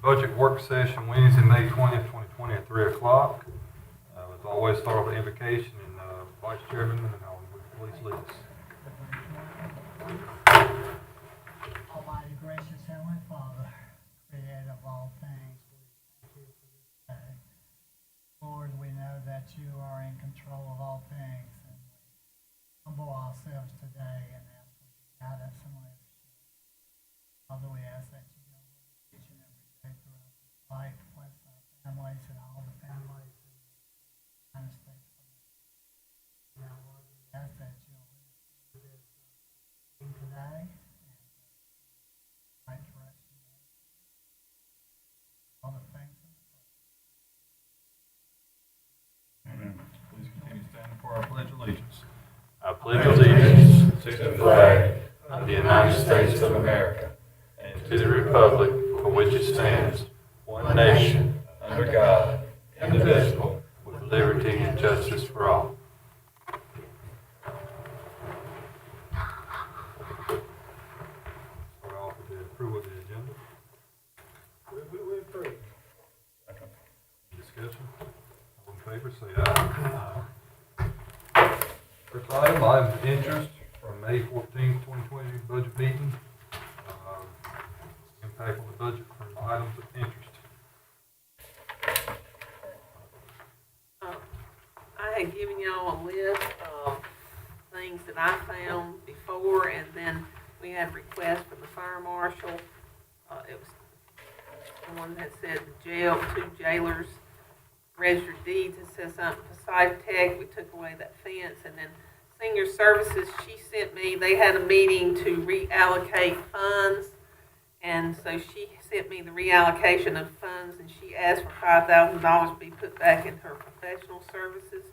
budget work session Wednesday, May 20th, 2020 at 3 o'clock. As always, start with the invocation and Vice Chairman, and I'll please lead us. Almighty, gracious Heavenly Father, creator of all things, we thank you for this day. Lord, we know that you are in control of all things, and we humble ourselves today and ask for your guidance and leadership. Father, we ask that you go with us each and every day throughout this life. Bless our families and all the families in the United States of America. Now, Lord, we ask that you'll lead us through this thing today. Right direction, all the things in the Amen. Please continue standing for our pledge of allegiance. I pledge allegiance to the flag of the United States of America and to the republic for which it stands, one nation, under God, indivisible, with liberty and justice for all. Start off with the approval of the agenda. We approve. Discussion. All in favor, say aye. First item of interest from May 14th, 2020 budget meeting. Impact on the budget from items of interest. I had given y'all a list of things that I found before, and then we had a request from the fire marshal. It was the one that said jail, 2 jailers, registered deeds. It says something beside tech. We took away that fence, and then senior services. She sent me. They had a meeting to reallocate funds, and so she sent me the reallocation of funds, and she asked for $5,000 to be put back in her professional services.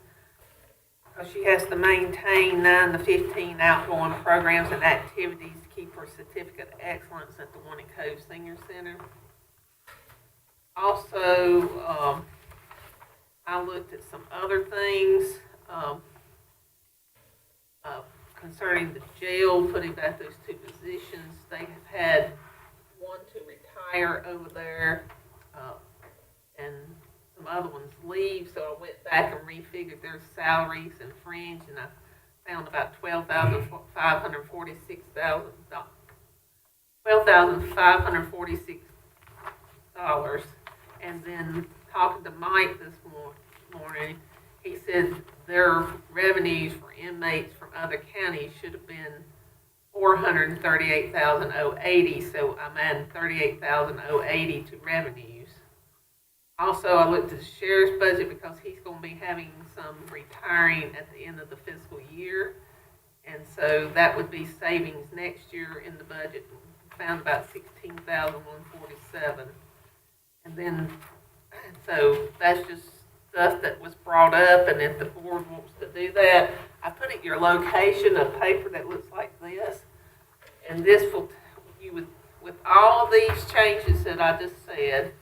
She has to maintain 9 to 15 outgoing programs and activities to keep her certificate of excellence at the Warning Cove Senior Center. Also, I looked at some other things concerning the jail, putting back those 2 positions. They have had one to retire over there, and some other ones leave, so I went back and refigured their salaries and fringe, and I found about $12,546. And then talking to Mike this morning, he said their revenues for inmates from other counties should have been $438,080, so I'm adding $38,080 to revenues. Also, I looked at the sheriff's budget because he's going to be having some retiring at the end of the fiscal year, and so that would be savings next year in the budget. Found about $16,147, and then so that's just stuff that was brought up. And if the board wants to do that, I put at your location a paper that looks like this, and this will you would with all of these changes that I just said,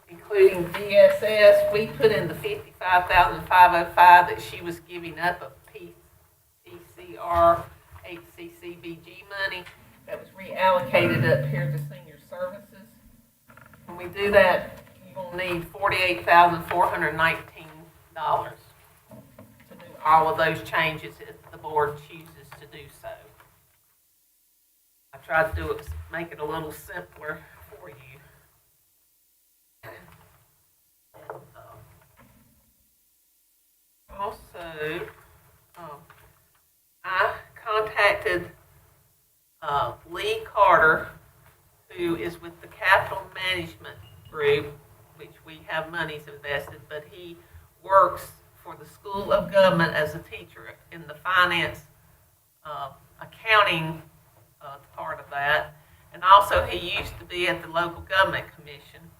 including DSS, we put in the $55,505 that she was giving up of PCR HCCBG money that was reallocated up here to senior services. When we do that, you're going to need $48,419 to do all of those changes if the board chooses to do so. I tried to do it, make it a little simpler for you. Also, I contacted Lee Carter, who is with the Capital Management Group, which we have monies invested, but he works for the School of Government as a teacher in the finance accounting part of that. And also he used to be at the local government commission.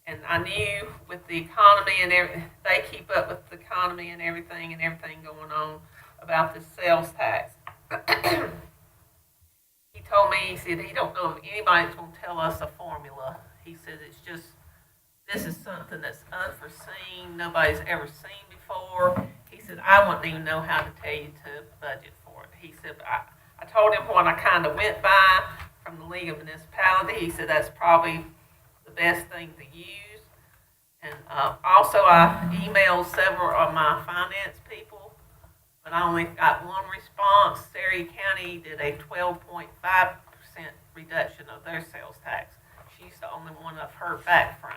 And I knew with the economy and they keep up with the economy and everything going on about the sales tax. He told me, he said he don't know if anybody's going to tell us a formula. He said it's just, this is something that's unforeseen, nobody's ever seen before. He said, I wouldn't even know how to tell you to budget for it. He said, I told him what I kind of went by from the League of Municipality. He said that's probably the best thing to use. And also, I emailed several of my finance people, but I only got one response. Surrey County did a 12.5% reduction of their sales tax. She's the only one I've heard back from.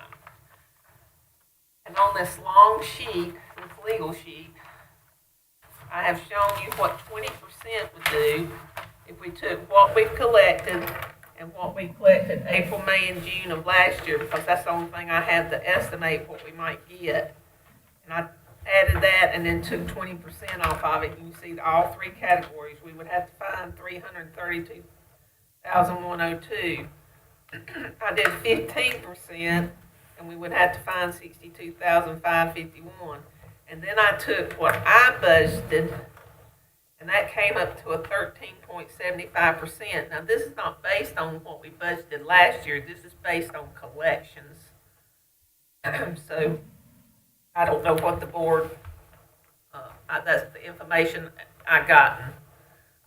And on this long sheet, this legal sheet, I have shown you what 20% would do if we took what we've collected and what we collected April, May, and June of last year, because that's the only thing I have to estimate what we might get. And I added that and then took 20% off of it. You see all three categories. We would have to find $332,102. I did 15%, and we would have to find $62,551. And then I took what I budgeted, and that came up to a 13.75%. Now, this is not based on what we budgeted last year. This is based on collections. So I don't know what the board, that's the information I gotten.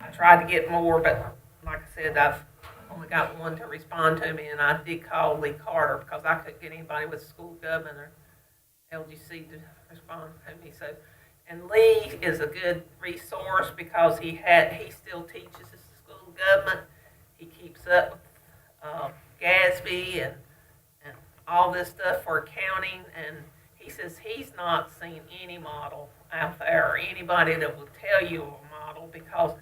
I tried to get more, but like I said, I've only got one to respond to me, and I did call Lee Carter because I couldn't get anybody with school government or LGC to respond to me. So, and Lee is a good resource because he still teaches at the school government. He keeps up with Gatsby and all this stuff for accounting, and he says he's not seen any model out there or anybody that will tell you a model, because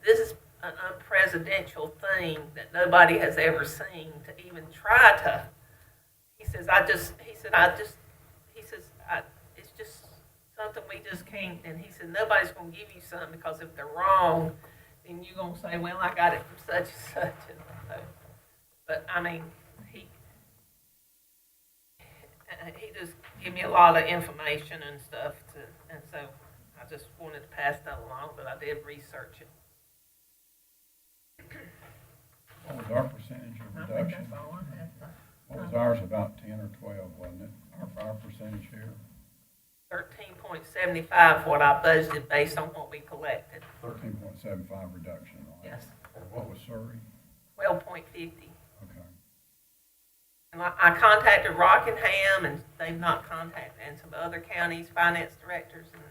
this is an unpresidential thing that nobody has ever seen to even try to. He says it's just something we just can't. And he said nobody's going to give you something, because if they're wrong, then you're going to say, well, I got it from such and such. And so, but I mean, he just gave me a lot of information and stuff, and so I just wanted to pass that along, but I did research it. What was our percentage of I think reduction? that's all I had. What was ours, about 10 or 12, wasn't it? Our percentage here? 13.75 what I budgeted based on what we collected. 13.75 reduction, right? Yes. What was Surrey? 12.50. Okay. And I contacted Rockingham, and they've not contacted, and some other counties' finance directors, and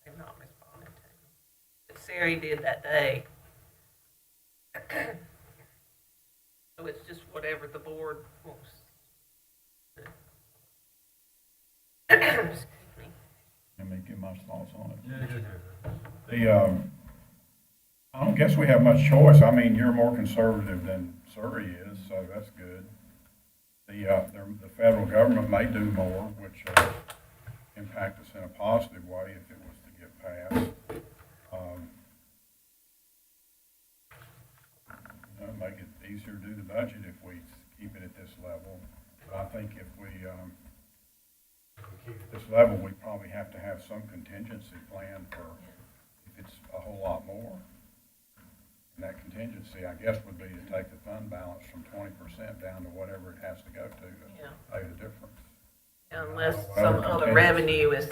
they've not responded to me. But Sari did that day. So it's just whatever the board wants to do. Excuse me. Let me give my thoughts on it. Yeah. I don't guess we have much choice. I mean, you're more conservative than Surrey is, so that's good. The federal government may do more, which impact us in a positive way if it was to get passed. Make it easier to do the budget if we keep it at this level. But I think if we keep it at this level, we probably have to have some contingency plan for if it's a whole lot more. And that contingency, I guess, would be to take the fund balance from 20% down to whatever it has to go to pay the difference. Unless Whatever some other contingency. revenue is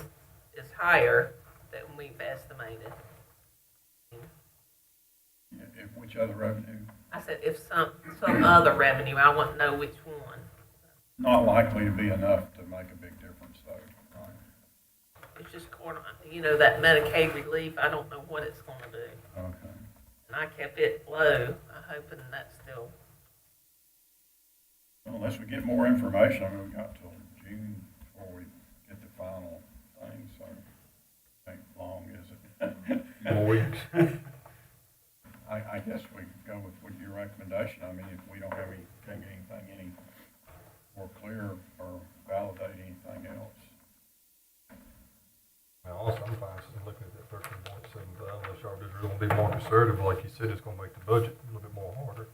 higher than we've estimated. Yeah, which other revenue? I said if some other revenue, I want to know which one. Not likely to be enough to make a big difference, though, right? It's just that Medicaid relief, I don't know what it's going to do. Okay. And I kept it low, I'm hoping that's still. Well, unless we get more information, I mean, we got till June before we get the final thing, so it ain't long, is it? More weeks. I guess we go with your recommendation. I mean, if we don't have can't get anything any more clear or validate anything else. Now, also, I'm fine looking at that 13.75, unless y'all just really want to be more conservative, like you said, it's going to make the budget a little bit more harder.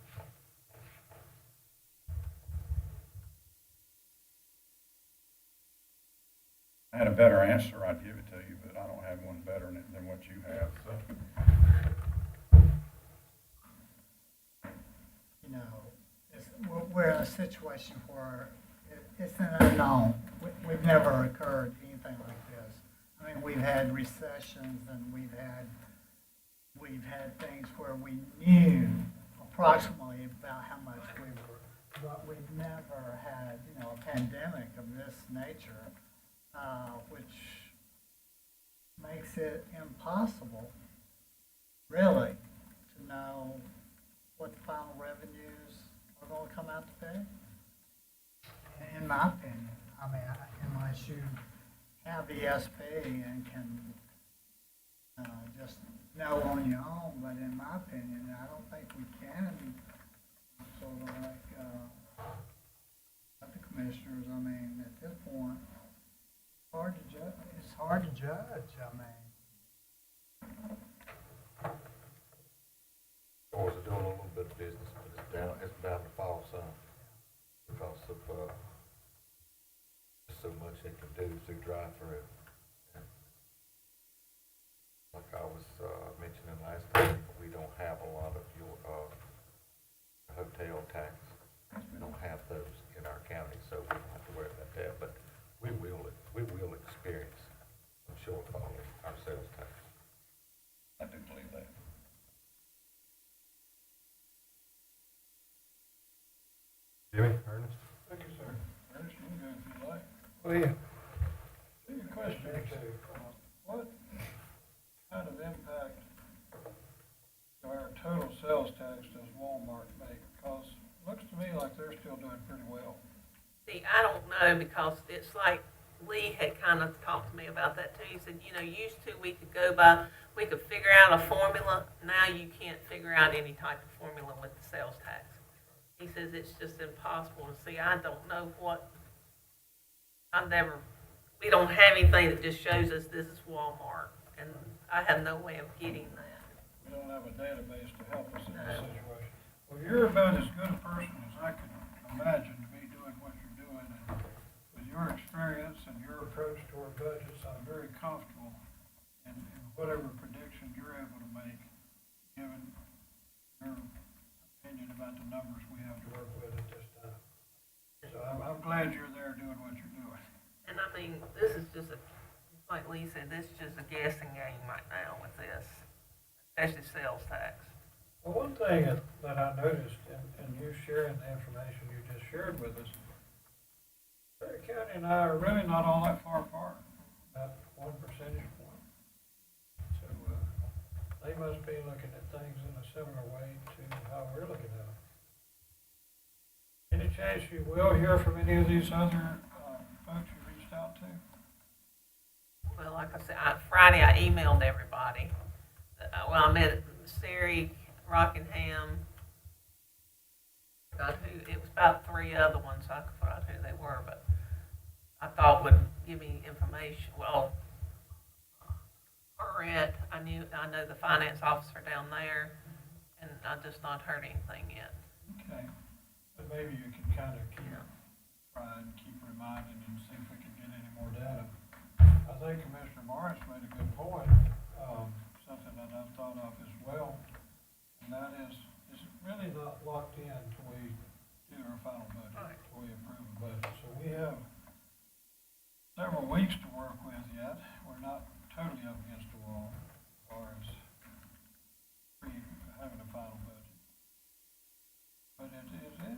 I had a better answer, I'd give it to you, but I don't have one better than what you have, so. We're in a situation where it's an unknown. We've never occurred anything like this. I mean, we've had recessions, and we've had things where we knew approximately about how much we were but we've never had, you know, a pandemic of this nature, which makes it impossible, really, to know what the final revenues are going to come out to be. In my opinion, I mean, unless you have ESP and can just know on your own, but in my opinion, I don't think we can sort of like the commissioners. I mean, at this point, hard to judge. It's hard to judge. I mean, Or is it doing a little bit of business, but it's bound to fall some because of, so much they can do through drive-through. And like I was, mentioning last time, we don't have a lot of your, hotel tax. We don't have those in our county, so we don't have to worry about that, but we will experience some shortfall in our sales tax. I do believe that. Jimmy, Ernest? Thank you, sir. Ernest, you can go if you like. Oh, yeah. Your question too, what kind of impact to our total sales tax does Walmart make? Because it looks to me like they're still doing pretty well. See, I don't know, because it's like Lee had kind of talked to me about that too. He said, you know, used to we could go by, we could figure out a formula. Now you can't figure out any type of formula with the sales tax. He says it's just impossible to see. I don't know what, we don't have anything that just shows us this is Walmart, and I have no way of getting that. We don't have a database to help us in this situation. Well, you're about as good a person as I could imagine to be doing what you're doing, and with your experience and your approach to our budgets, I'm very comfortable in whatever prediction you're able to make, given your opinion about the numbers we have to work with at this time. So I'm glad you're there doing what you're doing. And I mean, this is just like Lee said, this is just a guessing game right now with this, especially sales tax. Well, one thing that I noticed in you sharing the information you just shared with us, Perry County and I are really not all that far apart, about 1 percentage point. So they must be looking at things in a similar way to how we're looking at them. Any chance you will hear from any of these other folks you reached out to? Well, like I said, Friday I emailed everybody. I met Sari, Rockingham, it was about 3 other ones, I forgot who they were, but I thought would give me information. Well, I know the finance officer down there, and I just not heard anything yet. Okay. But maybe you can kind of try and keep reminding and see if we can get any more data. I think Commissioner Morris made a good point, something that I've thought of as well, and that is, it's really not locked in until we do our final budget, Right. until we approve a budget. So we have several weeks to work with yet. We're not totally up against the wall as far as having a final budget. But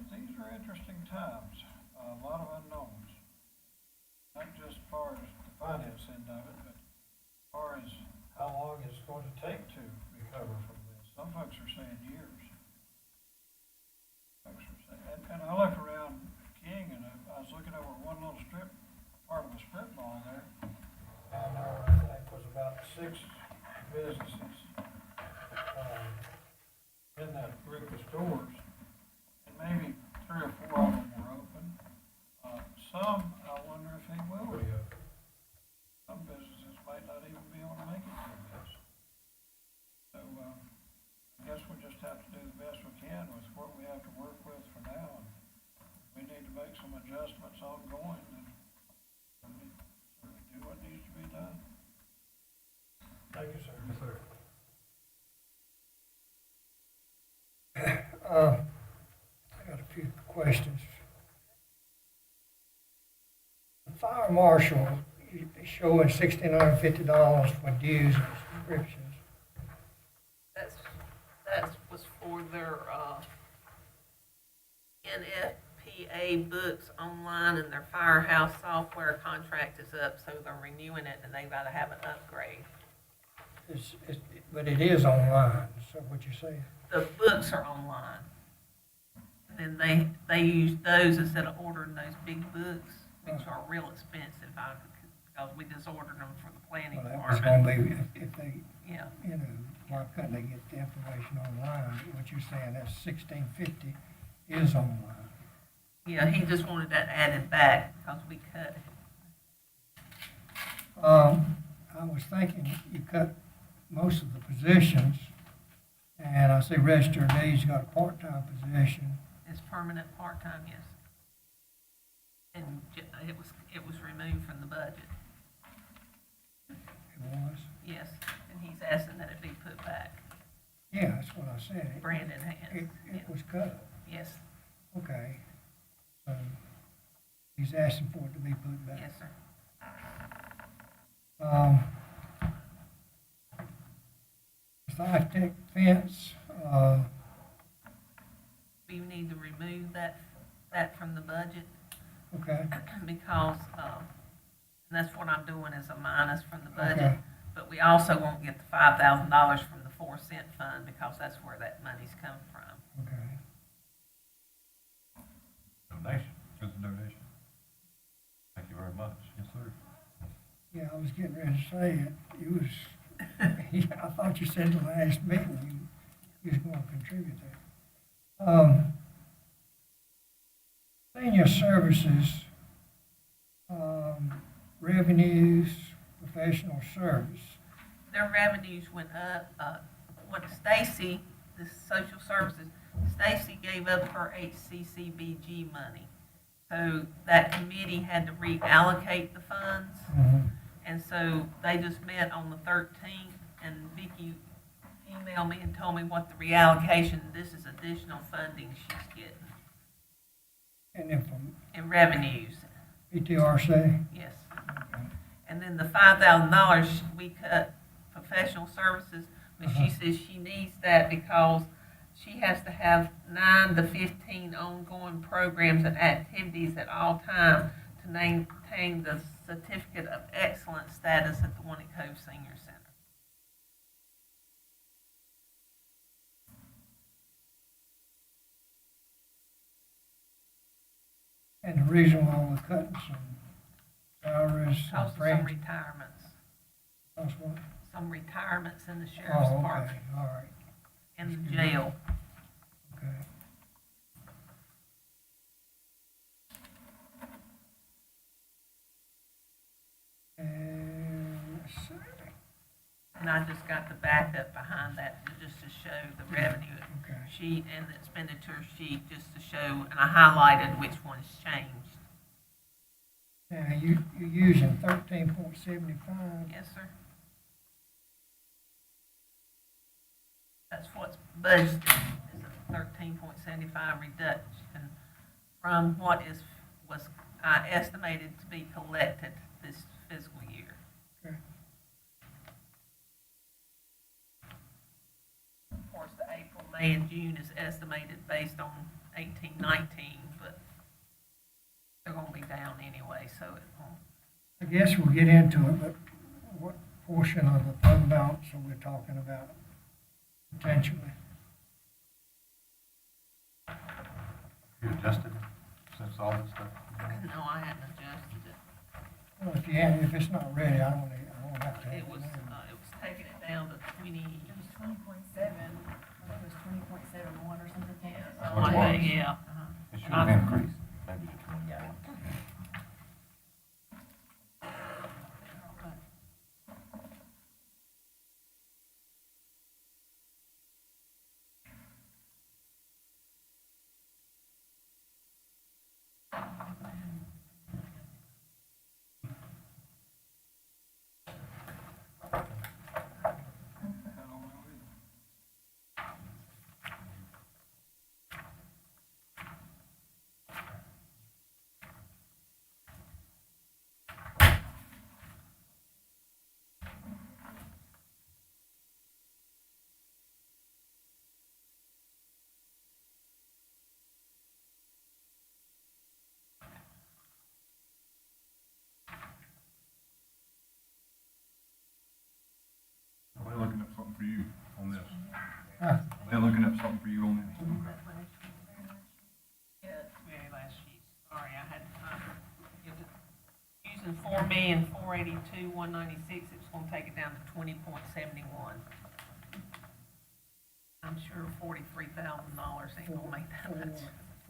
these are interesting times, a lot of unknowns, not just as far as the finance end of it, but as far as how long it's going to take to recover from this. Some folks are saying years. Folks are saying, and I look around King, and I was looking over one little part of a strip mall there, and I think it was about 6 businesses in that group of stores, and maybe 3 or 4 of them were open. Some, I wonder if they will reopen. Some businesses might not even be able to make it through this. So, I guess we just have to do the best we can with what we have to work with for now. And we need to make some adjustments ongoing and do what needs to be done. Thank you, sir. Yes, sir. I got a few questions. The fire marshal is showing $1,650 for dues and subscriptions. That was for their FAA books online and their firehouse software contract is up, so they're renewing it and they've got to have an upgrade. But it is online, so what you say? The books are online. And then they use those instead of ordering those big books, which are real expensive, because we just ordered them for the planning Well, that was gonna department. be, if they, Yeah, you know, why couldn't they get the information online? What you're saying, that 1650 is online. yeah, he just wanted that added back because we cut it. I was thinking you cut most of the positions, and I see Register of Deeds got a part-time position. It's permanent part-time, yes. And it was removed from the budget, It was. yes, and he's asking that it be put back. Yeah, that's what I said. Brandon has, It was cut. yes, Okay. So he's asking for it to be put back. yes, sir. The high-tech fence, We need to remove that from the budget okay, because, and that's what I'm doing is a minus from the budget. Okay. But we also won't get the $5,000 from the 4-cent fund because that's where that money's come from. okay. Donation, it's a donation. Thank you very much. Yes, sir. Yeah, I was getting ready to say it. You was, I thought you said the last meeting you was gonna contribute there. Senior services, revenues, professional service. Their revenues went up, what Stacy, the social services, Stacy gave up her HCCBG money. So that committee had to reallocate the funds. And so they just met on the 13th, and Vicki emailed me and told me what the reallocation, this is additional funding she's getting And then from in revenues, PTRC, yes. And then the $5,000 we cut professional services, but she says she needs that because she has to have 9 to 15 ongoing programs and activities at all times to maintain the certificate of excellence status at the Winnie Cove Senior Center. and the reason why we're cutting some salaries, Because some of some branch, retirements, that's what? some retirements in the sheriff's Oh, department okay, all right, and the jail. okay. And, let's see, And I just got the backup behind that just to show the revenue okay. sheet and the expenditure sheet, just to show, and I highlighted which ones changed. Now, you're using 13.75, Yes, sir. That's what's budgeted, is a 13.75 reduction from what was estimated to be collected this fiscal year. okay. Of course, the April, May, and June is estimated based on 18-19, but they're gonna be down anyway, so it won't. I guess we'll get into it, but what portion of the fund balance are we talking about potentially? You adjusted it since all this stuff? No, I hadn't adjusted it. Well, if it's not ready, I don't have to have It was taking it down to 20. It was 20.7, I think it was 20.71 or something. Something like that, yeah. It should have increased, maybe to 20. for you on this? Huh? They're looking up something for you on this? Very last sheet, sorry, I had, it was using 4,482,196, it's gonna take it down to 20.71. I'm sure $43,000 ain't gonna make that much,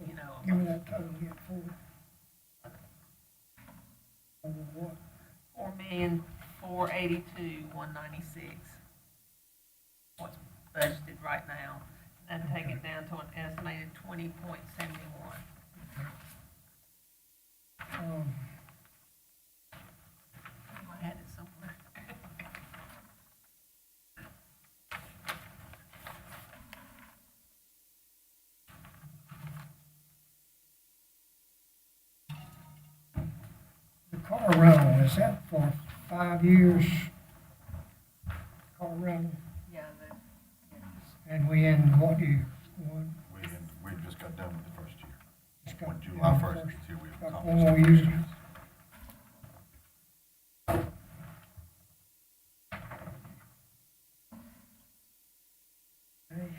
you know. Give me that total again, for what? 4,482,196. What's budgeted right now, and take it down to an estimated 20.71. I had it somewhere. The car rental, is that for 5 years? Car rental, Yeah, and we in what year? One? We just got done with the first year. Just got When done July with 1st the gets here, we have Got accomplished. one more year. Okay,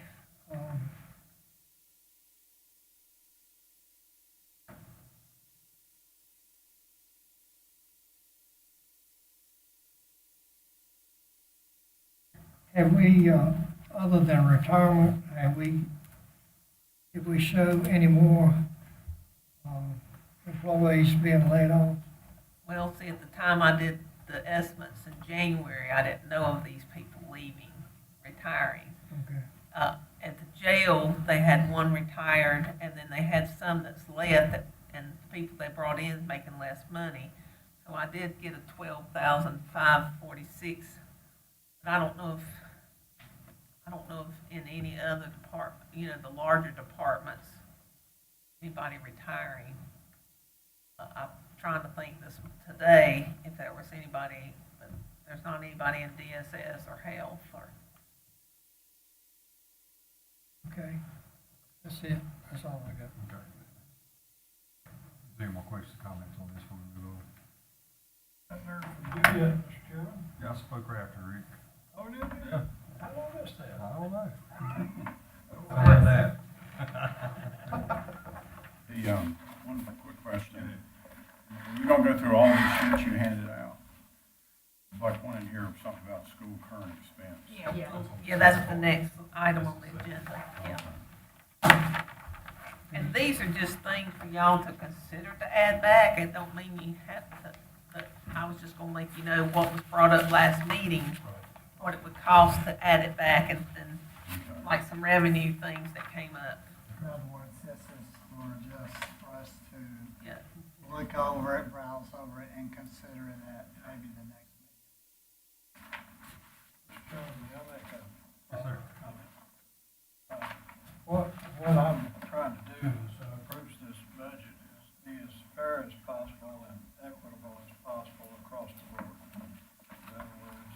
have we, other than retirement, did we show any more, employees being laid off? Well, see, at the time I did the estimates in January, I didn't know of these people leaving, retiring. Okay. At the jail, they had one retired, and then they had some that's left, and the people they brought in making less money. So I did get a 12,546, but I don't know if in any other department, you know, the larger departments, anybody retiring. I'm trying to think this today, if there was anybody, but there's not anybody in DSS or health or. Okay, that's it, that's all I got. Okay. Is there any more questions, comments on this before we move on? Haven't heard from you yet, Mr. Chairman. Yeah, I spoke right after Rick. Oh, did you? Yeah. How long is that? I don't know. How about that? One quick question. You're gonna go through all these sheets you handed out. I'd like one in here, something about school current expense. Yeah, that's the next item on the agenda, yeah. And these are just things for y'all to consider to add back, it don't mean you have to, but I was just gonna let you know what was brought up last meeting, what it would cost to add it back, and like some revenue things that came up, In other words, this is for just for us to yeah. look over it, browse over it, and consider it at maybe the next meeting. Mr. Chairman, may I make a Yes, sir. comment? What I'm trying to do is approach this budget is be as fair as possible and equitable as possible across the board. In other words,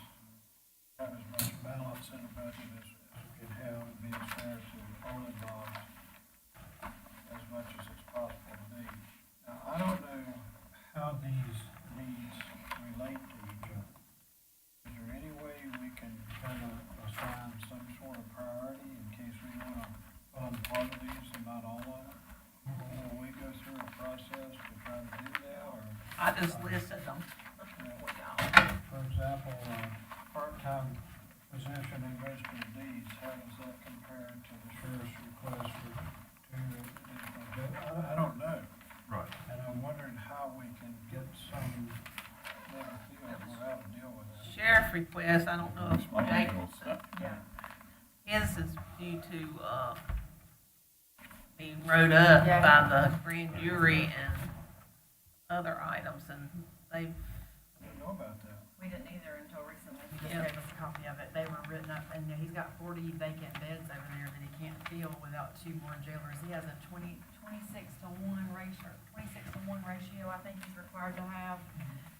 have as much balance in the budget as we can have and be as fair to all involved as much as it's possible to be. Now, I don't know how these needs relate to each other. Is there any way we can kind of assign some sort of priority in case we want to fund part of these and not all of them? Will we go through a process to try to do that, or, I just listed them. for example, part-time position in register of deeds, how does that compare to the sheriff's request for two additional? I don't know, Right. and I'm wondering how we can get some better feel for how to deal with it. Sheriff request, I don't know if Explain Jake it. will say. His is due to, being wrote up Yeah. by the grand jury and other items, and they've, I didn't know about that. we didn't either until recently. He just Yeah. gave us a copy of it. They were written up, and he's got 40 vacant beds over there that he can't fill without 2 more jailers. He has a 26-to-1 ratio, 26-to-1 ratio, I think he's required to have.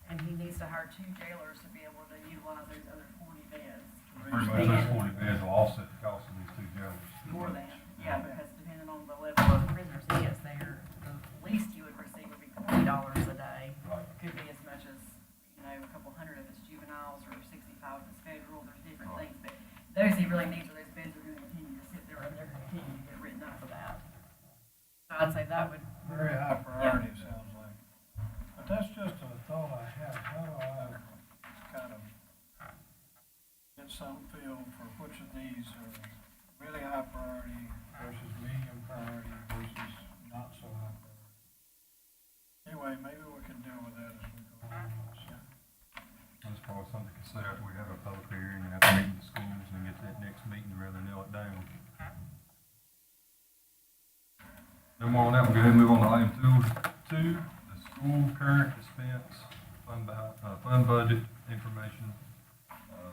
And he needs to hire 2 jailers to be able to utilize those other 40 beds. Pretty much those 40 beds will offset the cost of these two jails. More than, yeah, but it has depending on the level of the prisoners he is there. The least you would receive would be $40 a day. Right. Could be as much as, a couple hundred if it's juveniles or 65 if it's federal, there's different things. But those he really needs, or those bids are gonna continue to sit there, and they're gonna continue to get written up for that. So I'd say that would, Very high priority, it sounds like. But that's just a thought I have, how do I kind of get some feel for which of these are really high priority versus medium priority versus not so high priority? Anyway, maybe we can deal with that as we go on. So, That's probably something to consider after we have a public hearing and after meeting the schools and get to that next meeting to really nail it down. No more on that, we'll go ahead and move on to item two, the school current expense fund budget information,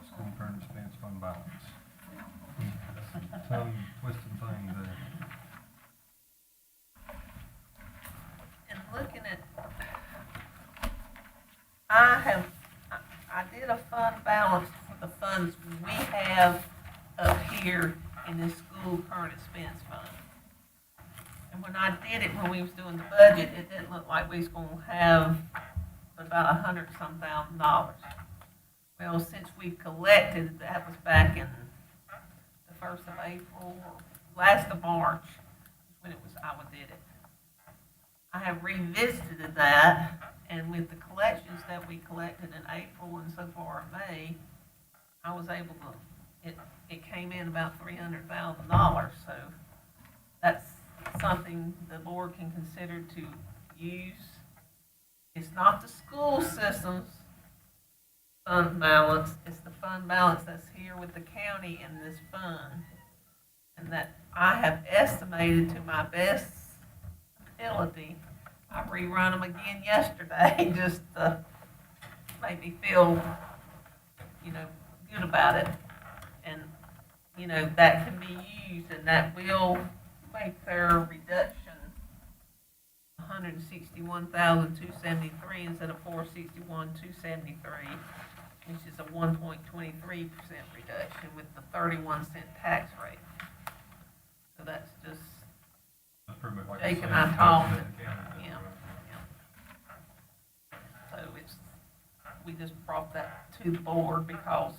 school current expense fund balance. That's some twisting things there. And looking at, I did a fund balance for the funds we have up here in this school current expense fund. And when I did it, when we was doing the budget, it didn't look like we was gonna have about $100-some-thousand. Well, since we collected, that was back in the 1st of April, or last of March, is when I did it. I have revisited that, and with the collections that we collected in April and so far in May, I was able to, it came in about $300,000, so that's something the board can consider to use. It's not the school system's fund balance, it's the fund balance that's here with the county in this fund. And that I have estimated to my best ability. I rerun them again yesterday just to make me feel, good about it. And, that can be used, and that will make their reduction $161,273 instead of $461,273, which is a 1.23% reduction with the 31-cent tax rate. So that's just, That's pretty much like. Jake the and I same talked, thing that the county does, yeah. So we just brought that to the board because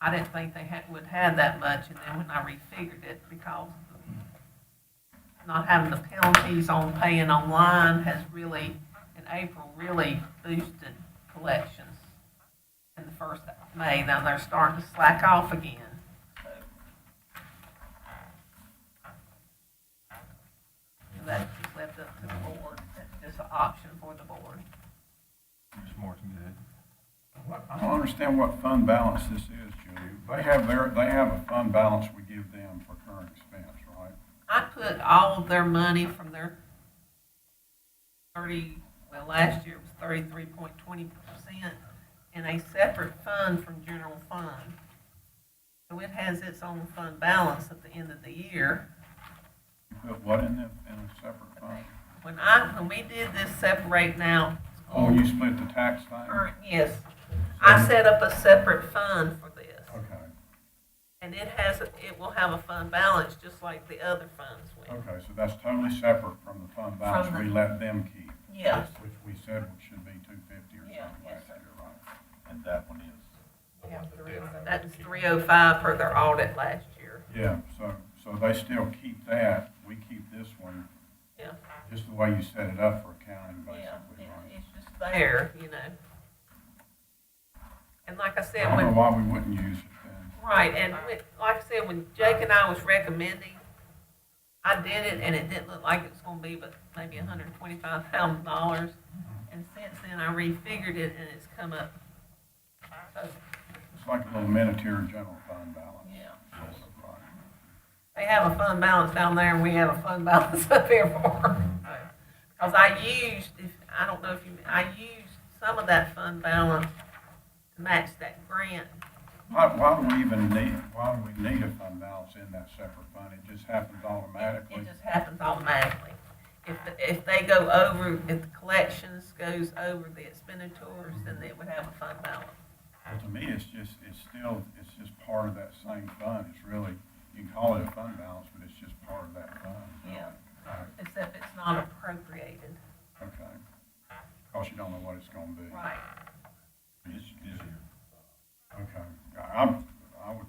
I didn't think they would have that much, and then when I refigured it, because not having the penalties on paying online has really, in April, really boosted collections in the 1st of May. Now they're starting to slack off again. So that's just left up to the board. That's just an option for the board. It's more to good. I don't understand what fund balance this is, Judy. They have a fund balance we give them for current expense, right? I put all of their money from their last year it was 33.20% in a separate fund from general fund. So it has its own fund balance at the end of the year. You put what in a separate fund? When we did this separating out. Oh, you split the tax thing? Yes, I set up a separate fund for this. Okay, And it will have a fund balance just like the other funds will. okay, so that's totally separate from the fund balance From we let them keep. Yeah. Which we said should be $250 or Yeah, something yes, last sir. year, right? And that one is the one that did. That's 305 per their audit last year. Yeah, so they still keep that, we keep this one, Yeah. just the way you set it up for accounting, Yeah, basically, right? it's just there, And like I I said, don't know when, why we wouldn't use it then. right, and like I said, when Jake and I was recommending, I did it and it didn't look like it was gonna be but maybe $125,000. And since then I refigured it and it's come up. So, It's like a little miniature general fund balance. yeah. Sort of, right. They have a fund balance down there and we have a fund balance up here for them. Because I used some of that fund balance to match that grant. Why do we need a fund balance in that separate fund? It just happens automatically? It just happens automatically. If they go over, if the collections goes over the expenditures, then they would have a fund balance. Well, to me, it's just part of that same fund. It's really, you can call it a fund balance, but it's just part of that fund. Yeah. Right. Except it's not appropriated. Okay. Because you don't know what it's gonna be. Right. Okay. I would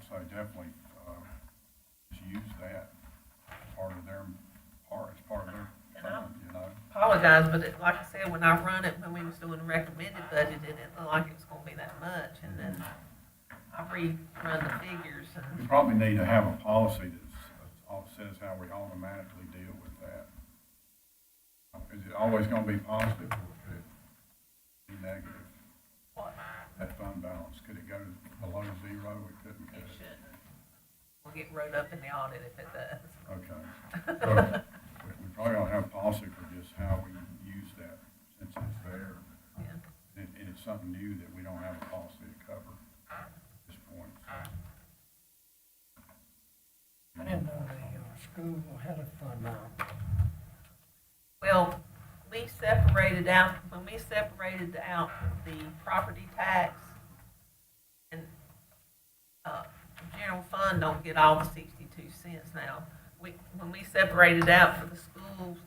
apologize, but it, like I said, when I run it, when we was doing the recommended budget, it didn't look like it was gonna be that much, and then I rerun the figures We and, probably need to have a policy that says how we automatically deal with that. Is it always gonna be positive, or could it be negative? That fund balance, could it go below zero? It couldn't, it could it? shouldn't. We'll get wrote up in the audit if it does. Okay. So, we probably ought to have a policy for just how we use that, since it's there. Yeah. And it's something new that we don't have a policy to cover at this point, so. I didn't know the school had a fund balance. Well, we separated out, when we separated out the property tax and, general fund don't get all the 62 cents now. When we separated out for the schools,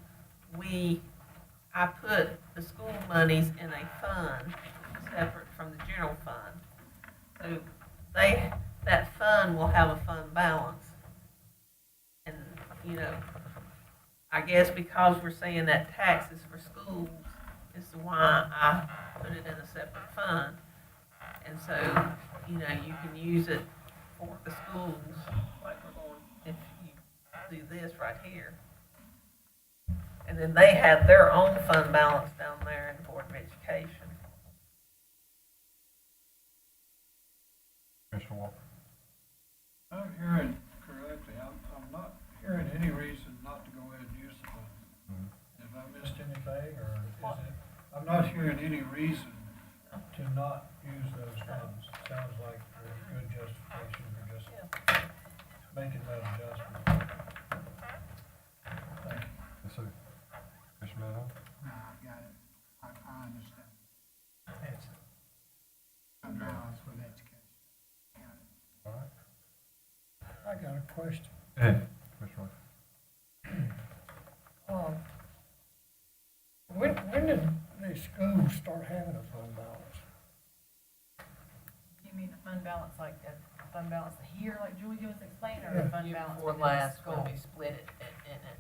I put the school monies in a fund separate from the general fund. So that fund will have a fund balance. And, you know, I guess because we're saying that taxes for schools is why I put it in a separate fund. And so, you know, you can use it for the schools, like we're going, if you do this right here. And then they have their own fund balance down there in the Board of Education. Commissioner Walker? I'm hearing correctly, I'm not hearing any reason not to go ahead and use the funds. Have I missed anything, or is it, I'm not hearing any reason to not use those funds. Sounds like a good justification for just making that adjustment. Thank you. Yes, sir. Commissioner Manhole? No, I got it. I understand. It's a balance with education. Got it. All right. I got a question. Go ahead, Commissioner Walker. When did the schools start having a fund balance? You mean the fund balance, like a fund balance here, like Julie was explaining, or Yeah. the fund balance Before within the last, when school? we split it in it.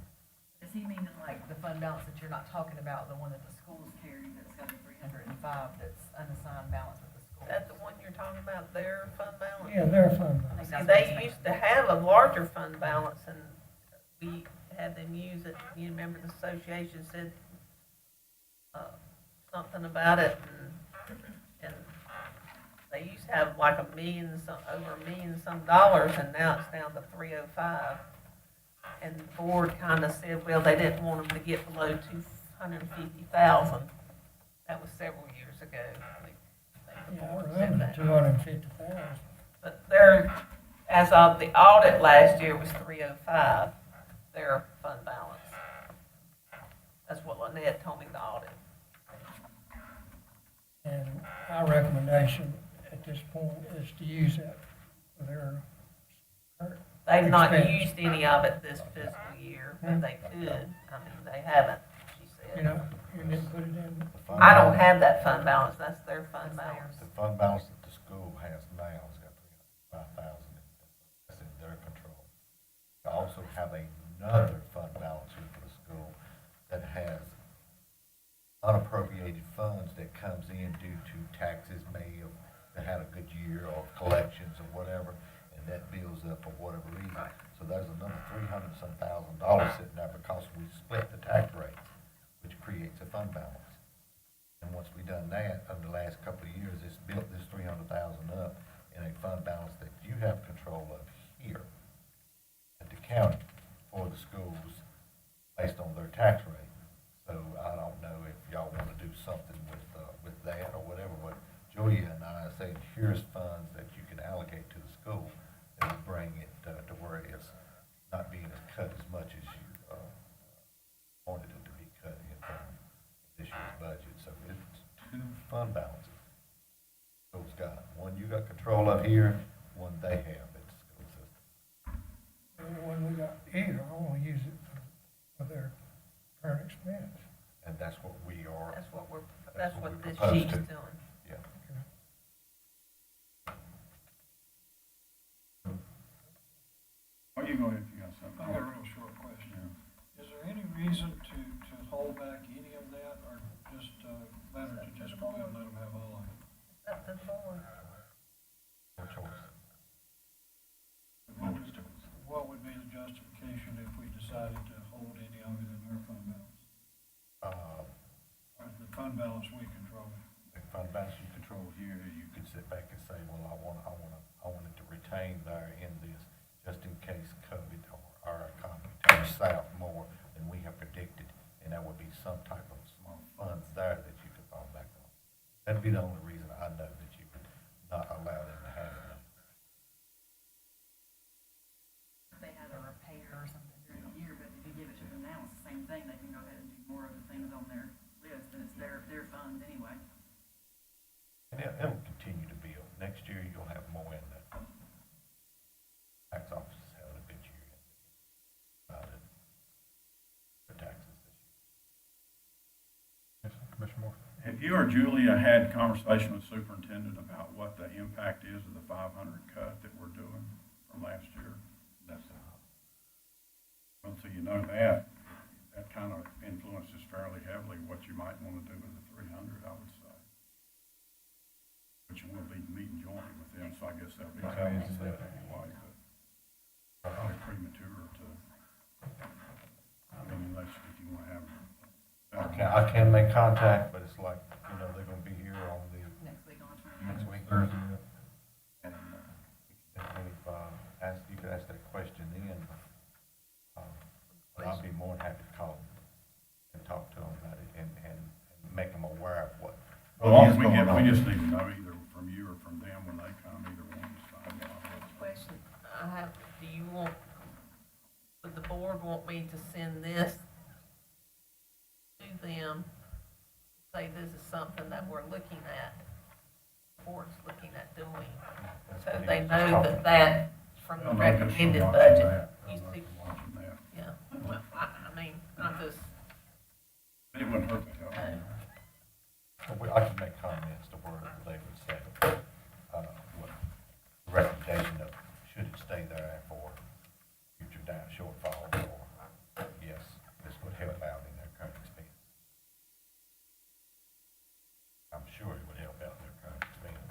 Is he meaning like the fund balance that you're not talking about, the one that the schools carry, that's got the 305, that's unassigned balance with the Is schools? that the one you're talking about, their fund balance? Yeah, their fund balance. See, they used to have a larger fund balance, and we had them use it. You remember the association said something about it, and they used to have like over $1 million some dollars, and now it's down to 305. And the board kind of said, well, they didn't want them to get below 250,000. That was several years ago. The Yeah, I board said remember that. 250,000. But as of the audit last year, was 305, their fund balance. That's what Lynette told me the audit. And our recommendation at this point is to use that for their current. They've not expense. used any of it this fiscal year, but they could. I mean, they haven't, she You said. know, you didn't put it in. I don't have that fund balance, that's their fund balance. The fund balance that the school has now has got 305,000, that's in their control. They also have another fund balance here for the school that has unappropriated funds that comes in due to taxes may have had a good year or collections or whatever, and that builds up for whatever reason. Right. So there's another $300-some thousand sitting there because we split the tax rates, which creates a fund balance. And once we done that, over the last couple of years, it's built this 300,000 up in a fund balance that you have control of here at the county for the schools based on their tax rate. So I don't know if y'all want to do something with that or whatever, but Julia and I said, here's funds that you can allocate to the school that would bring it to where it's not being cut as much as you wanted it to be cut in this year's budget. So it's two fund balances. School's got one you got control of here, one they have at the school system. And when we got here, I want to use it for their current expense. And that's what we are. That's what we this propose sheet's to. doing. Yeah. Oh, you go ahead if you got something. I got a real short question. Is there any reason to hold back any of decided to hold any of it in our fund balance? Or the fund balance we control? The fund balance you control here, you could sit back and say, well, I want it to retain there in this, just in case COVID or our economy turns south more than we have predicted, and there would be some type of small funds there that you could fall back on. That'd be the only reason I know that you would not allow them to have it. If they had a repair or something during the year, but if you give it to them now, it's the same thing, they can go ahead and do more of the things on their list, and it's their funds anyway. And it'll continue to build. Next year, you'll have more in the tax office is having a good year for taxes this year. Yes, sir. Commissioner Moore? Have you or Julia had conversation with superintendent about what the impact is of the 500 cut that we're doing from last year? That's well, so you know that kind of influences fairly heavily what you might want to do with the 300, I would say. Which will be meeting jointly with them, so I guess they'll be telling us that anyway, but probably premature to, I mean, unless if you want to have. I can make contact, but it's like, they're gonna be here on the Next week on the next 29th. week. Thursday, And you could ask that question then. But I'll be more than happy to call them and talk to them about it and make them aware of what. Well, is we going on. just need to know either from you or from them when they come, either one is fine. Question I have, would the board want me to send this to them, say this is something that we're looking at, the board's looking at doing, so they know that that's from the recommended budget? You see, Watching that. yeah, well, I mean, I'm just, It wouldn't hurt to help. I can make comments to where they would say, what the recommendation of, should it stay there for future shortfalls, or yes, this would help out in their current expense. I'm sure it would help out in their current expense.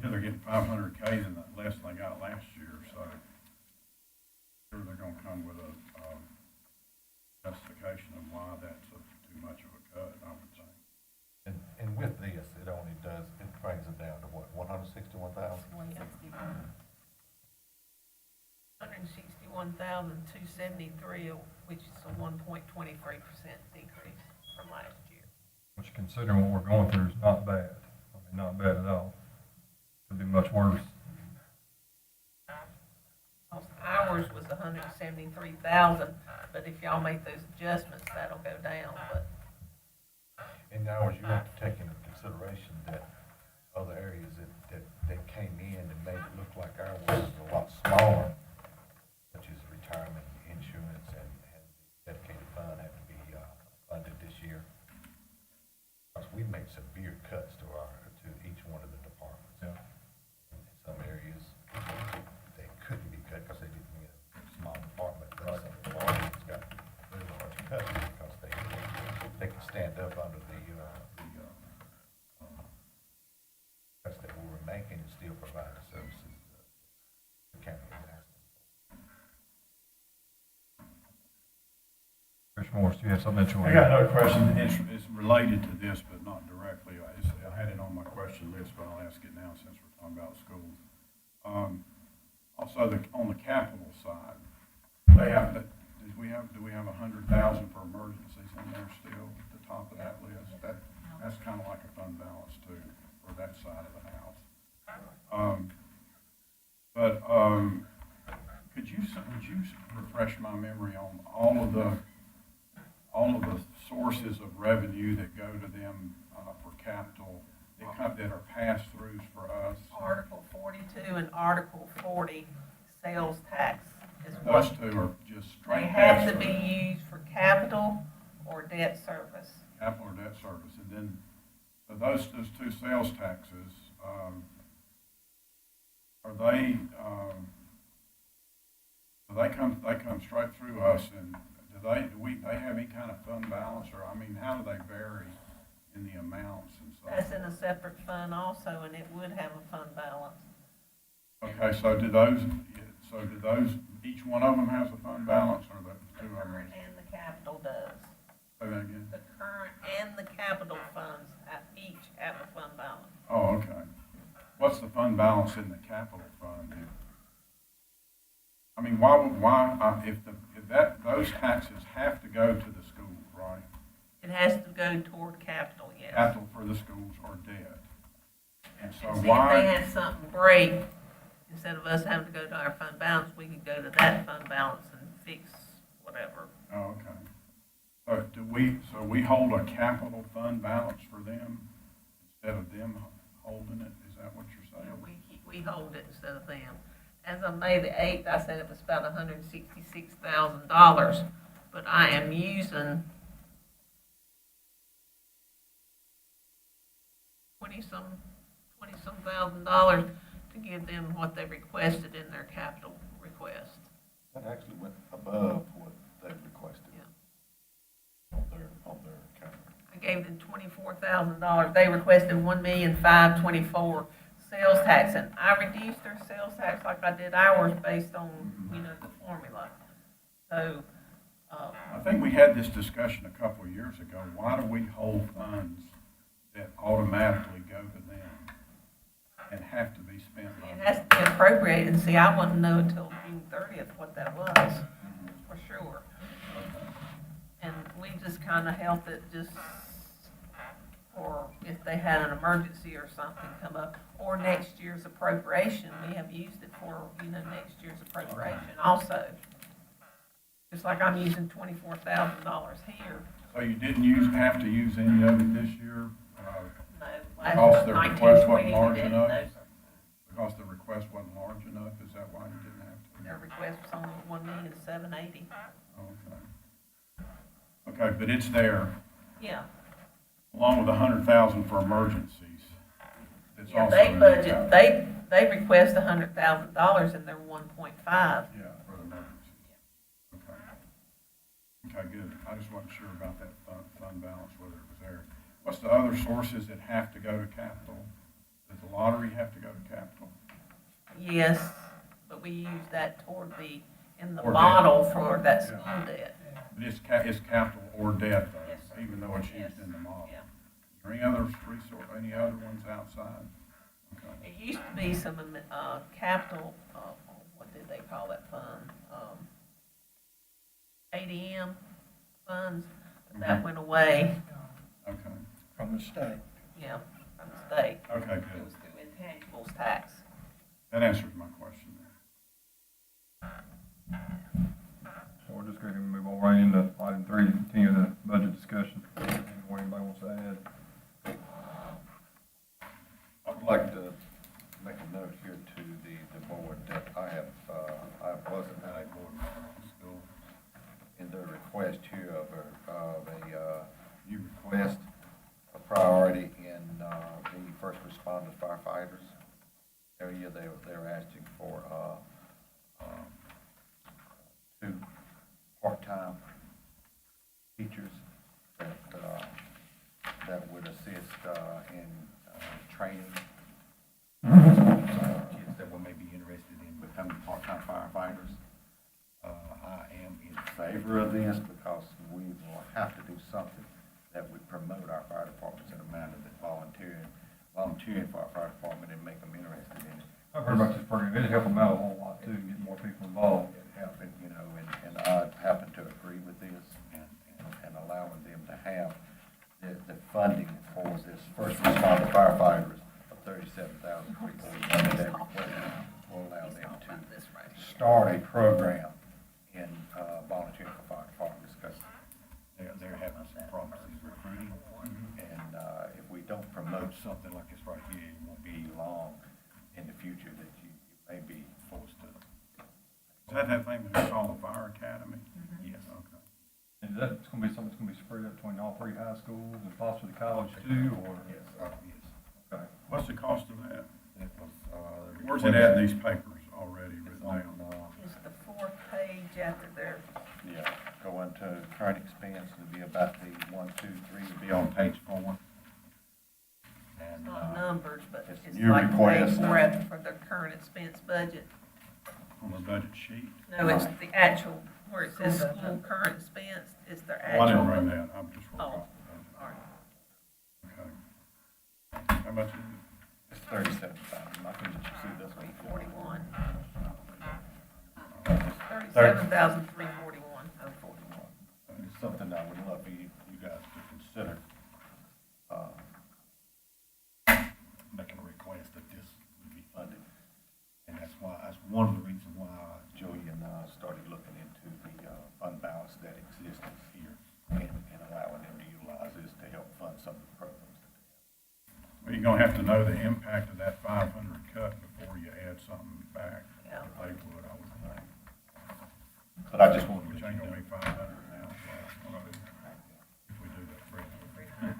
Yeah, they're getting 500K than the less than they got last year, so sure they're gonna come with a, justification of why that's too much of a cut, I would think. And with this, it only does, it brings it down to what, 161,000? 161,273, which is a 1.23% decrease from last year. which considering what we're going through is not bad. I mean, not bad at all. Could be much worse. Ours was 173,000, but if y'all make those adjustments, that'll go down, but. In ours, you have to take into consideration that other areas that came in and made it look like ours was a lot smaller, such as retirement, insurance, and dedicated fund had to be funded this year. Because we made severe cuts to each one of the departments. Yeah. In some areas, they couldn't be cut because they didn't get a small department, but some departments got really large cuts because they could stand up under the cuts that we were making and still provide the services the county is asking. Commissioner Morris, do you have something that you want I to? got another question. It's related to this, but not directly. I had it on my question list, but I'll ask it now since we're talking about schools. Also, on the capital side, do we have 100,000 for emergencies in there still at the top of that list? That's kind of like a fund balance too, for that side of the house. Would you refresh my memory on all of the sources of revenue that go to them for capital that are pass-throughs for us? Article 42 and Article 40, sales tax is Those what, two are just they straight have to be pass-through. used for capital or debt service. Capital or debt service, and then, so those two sales taxes, they come straight through us, and do they have any kind of fund balance, or, I mean, how do they vary in the amounts and so? That's in a separate fund also, and it would have a fund balance. Okay, so so do those, each one of them has a fund balance, or the The two of them? current and the capital does. Say that again? The current and the capital funds each have a fund balance. Oh, okay. What's the fund balance in the capital fund? I mean, if those taxes have to go to the schools, right? It has to go toward capital, yes. Capital for the schools or debt. And so And see, if they why, had something break, instead of us having to go to our fund balance, we could go to that fund balance and fix whatever. oh, okay. So we hold a capital fund balance for them instead of them holding it? Is that what you're saying? We hold it instead of them. As of May the 8th, I said it was about $166,000, but I am using 20-some thousand dollars to give them what they requested in their capital request. That actually went above what they requested. Yeah. On their account. I gave them $24,000. They requested $1,524,000 sales tax, and I reduced their sales tax like I did ours based on, the formula. So, I think we had this discussion a couple of years ago. Why do we hold funds that automatically go to them and have to be spent by it them? has to be appropriated. See, I wouldn't know until June 30th what that was, for sure. And we just kind of held it just for if they had an emergency or something come up, or next year's appropriation. We have used it for, next year's appropriation also. Just like I'm using $24,000 here. So you didn't have to use any of it this year? No, Because the request wasn't 1920 large we didn't. enough? No, sir. Because the request wasn't large enough, is that why you didn't have to? Their request was only $1,780,000. Okay. Okay, but it's there, Yeah. along with $100,000 for emergencies. It's Yeah, also they in the budget, capital. they request $100,000 and they're 1.5. Yeah, for the emergencies. Okay. Okay, good. I just wasn't sure about that fund balance, whether it was there. What's the other sources that have to go to capital? Does the lottery have to go to capital? Yes, but we use that in the Or debt. model for that Yeah. school debt. But it's capital or debt though, Yes, sir. even though it's Yes. used in the model. Yeah. Is there any other any other ones outside? Okay. It used to be some, capital, what did they call that fund? ADM funds, but that went away, Okay. From the state. yeah, from the state. Okay, It good. was through intangibles tax. That answers my question So we're just going to move on right into item 3, continue the budget discussion. Anyone, anybody wants to add? I'd like to make a note here to the board that I wasn't at a board meeting at school in the request here of a new request, a priority in the first responders firefighters area. They were asking for 2 part-time teachers that would assist in training kids that may be interested in becoming part-time firefighters. I am in favor of this because we will have to do something that would promote our fire departments in a manner that volunteering for our fire department and make them interested in it. I've heard about this program. It'd help them out a whole lot too, get more people involved. It happened, and I happen to agree with this and allowing them to have the funding for this first responder firefighters of $37,341 that will allow them to start a program in volunteering for fire departments because they're having some problems in recruiting. And if we don't promote something like this right here, it won't be long in the future that you may be forced to. Is that thing we call the Fire Academy? Yes. Okay. And is that, it's going to be something that's going to be spread out between all 3 high schools and possibly the college too, or? Yes. Okay. What's the cost of that? It was, Where's it at in these papers already written down? It's the 4th page after their, Yeah, go into current expense, it'll be about the 1, 2, 3, it'll be on page 4. it's And, not numbers, but it's it's new like page request. 4 after for their current expense budget. on our budget sheet. No, it's the actual, where it says school current expense, it's their Oh, I actual. didn't bring that, I'm just Oh, working off all right. the budget. Okay. How much is it? It's 37,000. I think you see this one. 341. It's 37,341. 41. It's something I would love for you guys to consider. Making a request that this would be funded. And that's one of the reasons why Joey and I started looking into the fund balance that exists here and allowing them to utilize this to help fund some of the programs that they have. well, you're gonna have to know the impact of that 500 cut before you add something back. Yeah. They would, I would think. But I just wanted to Which let ain't you gonna know. be 500 now, so, if we do that 300.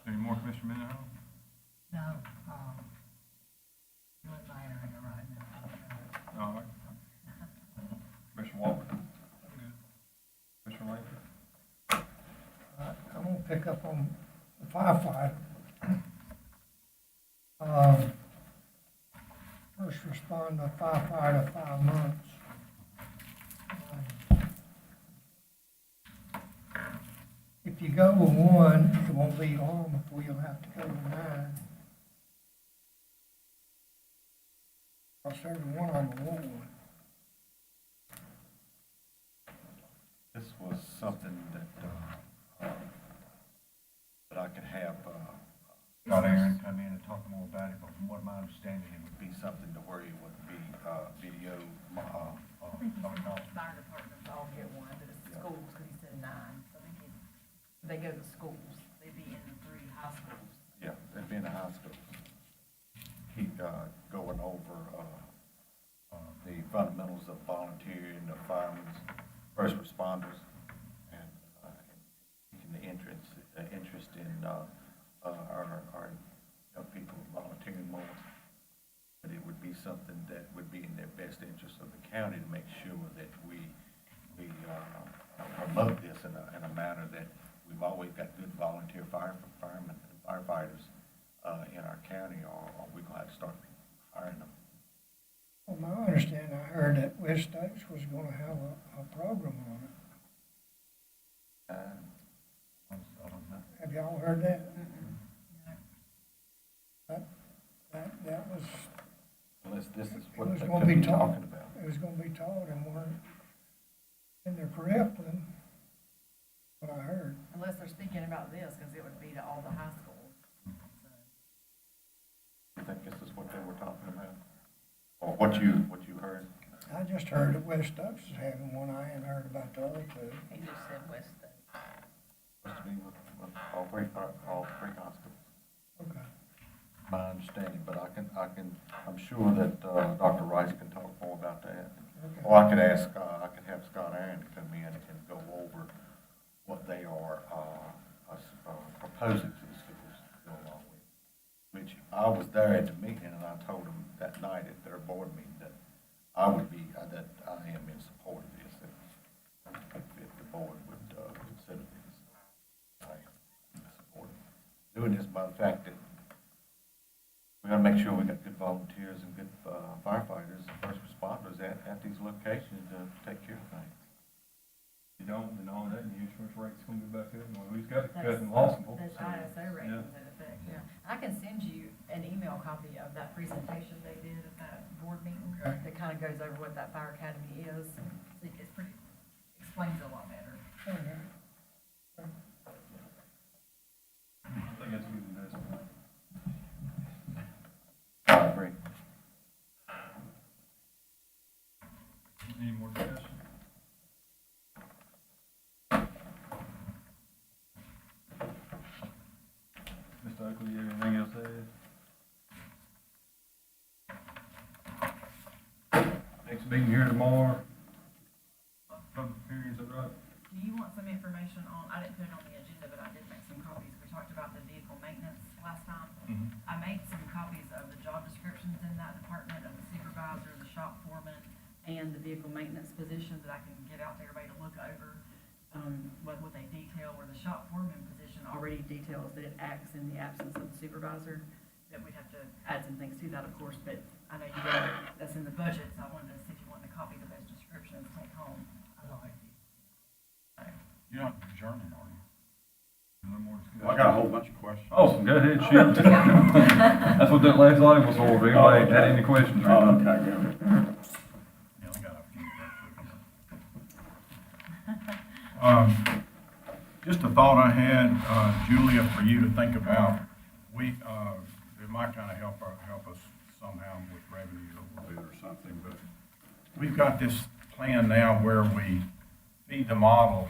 Any more, Commissioner Mendenhall? No, you're in my area right now. All right. Commissioner Walker? Commissioner Langer? I'm gonna pick up on the firefighter. First responder firefighter, 5 months. If you go with one, it won't be long before you'll have to go with 9. Because every one of them will want one. This was something that I could have, Got Aaron come in and talk more about it, but from what my understanding, it would be something to where it would be, video, I think he said the fire departments all get one, but it's the schools, because he said 9. So I think they go to schools, they'd be in the 3 high schools. yeah, they've been in high school. Keep, going over, the fundamentals of volunteering, the firemen's, first responders, and, taking the interest in, our young people volunteering more. But it would be something that would be in their best interest of the county to make sure that we promote this in a manner that we've always got good volunteer firemen and firefighters, in our county, or we're gonna have to start hiring them. Well, my understanding, I heard that West Stokes was gonna have a program on it. I don't know. Have y'all heard that? That was, Unless this is it what was they gonna could be be taught, talking about. it was gonna be taught in their curriculum, what I heard. Unless they're speaking about this, because it would be to all the high schools. So, You think this is what they were talking about? Or what you heard? I just heard that West Stokes is having one, I hadn't heard about the other two. He just said West State. Supposed to be with all three hospitals. Okay. My understanding, but I'm sure that, Dr. Rice can talk more about that. Okay. Or I could have Scott Aaron to come in and go over what they are, proposing to the schools to go along with. Which, I was there at the meeting, and I told them that night at their board meeting that I am in support of this, and if the board would, consider this. I am in support of doing this by the fact that we gotta make sure we got good volunteers and good, firefighters and first responders at these locations to take care of things. If you don't, then all that, the insurance rate's gonna be back up. Well, we've got to cut in Lawsonville. That's so, ISO yeah. ratings in effect, yeah. I can send you an email copy of that presentation they did at that board meeting. Okay. That kind of goes over what that fire academy is. It's pretty, explains it a lot better. Okay. I think that's a good investment. I agree. Any more discussion? Mr. Oakley, you have anything else to add? Next meeting here tomorrow. Public hearings, is that right? Do you want some information on, I didn't put it on the agenda, but I did make some copies. We talked about the vehicle maintenance last time. Mhm. I made some copies of the job descriptions in that department, of the supervisor, the shop foreman, and the vehicle maintenance position that I can get out to everybody to look over, what they detail, where the shop foreman position, already details that it acts in the absence of the supervisor, that we'd have to add some things to that, of course, but I know you read, that's in the budget, so I wanted to see if you wanted a copy of those descriptions to take home. I like it. You're not adjourning, are you? No more discussion. Well, I got a whole bunch of questions. Oh, go ahead, shoot. That's what that last item was for. If anybody had any questions or Oh, anything. okay, good. Yeah, I got a few. Just a thought I had, Julia, for you to think about. It might kind of help us somehow with revenue a little bit or something, but we've got this plan now where we feed the model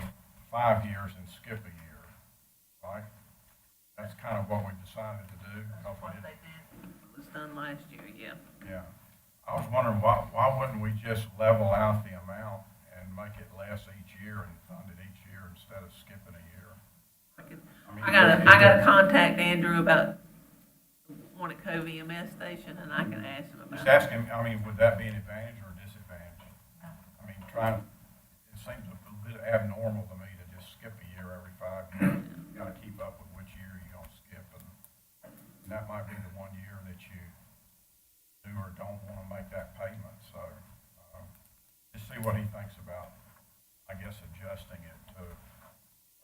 5 years and skip a year, right? That's kind of what we decided to do. That's what they did, it was done last year, yeah. Yeah. I was wondering, why wouldn't we just level out the amount and make it less each year and fund it each year instead of skipping a year? I gotta contact Andrew about one at Cove EMS station, and I can ask him about Just it. ask him, would that be an advantage or a disadvantage? It seems a bit abnormal to me to just skip a year every 5 years. You gotta keep up with which year you're gonna skip, and that might be the one year that you do or don't wanna make that payment, so, just see what he thinks about, I guess, adjusting it to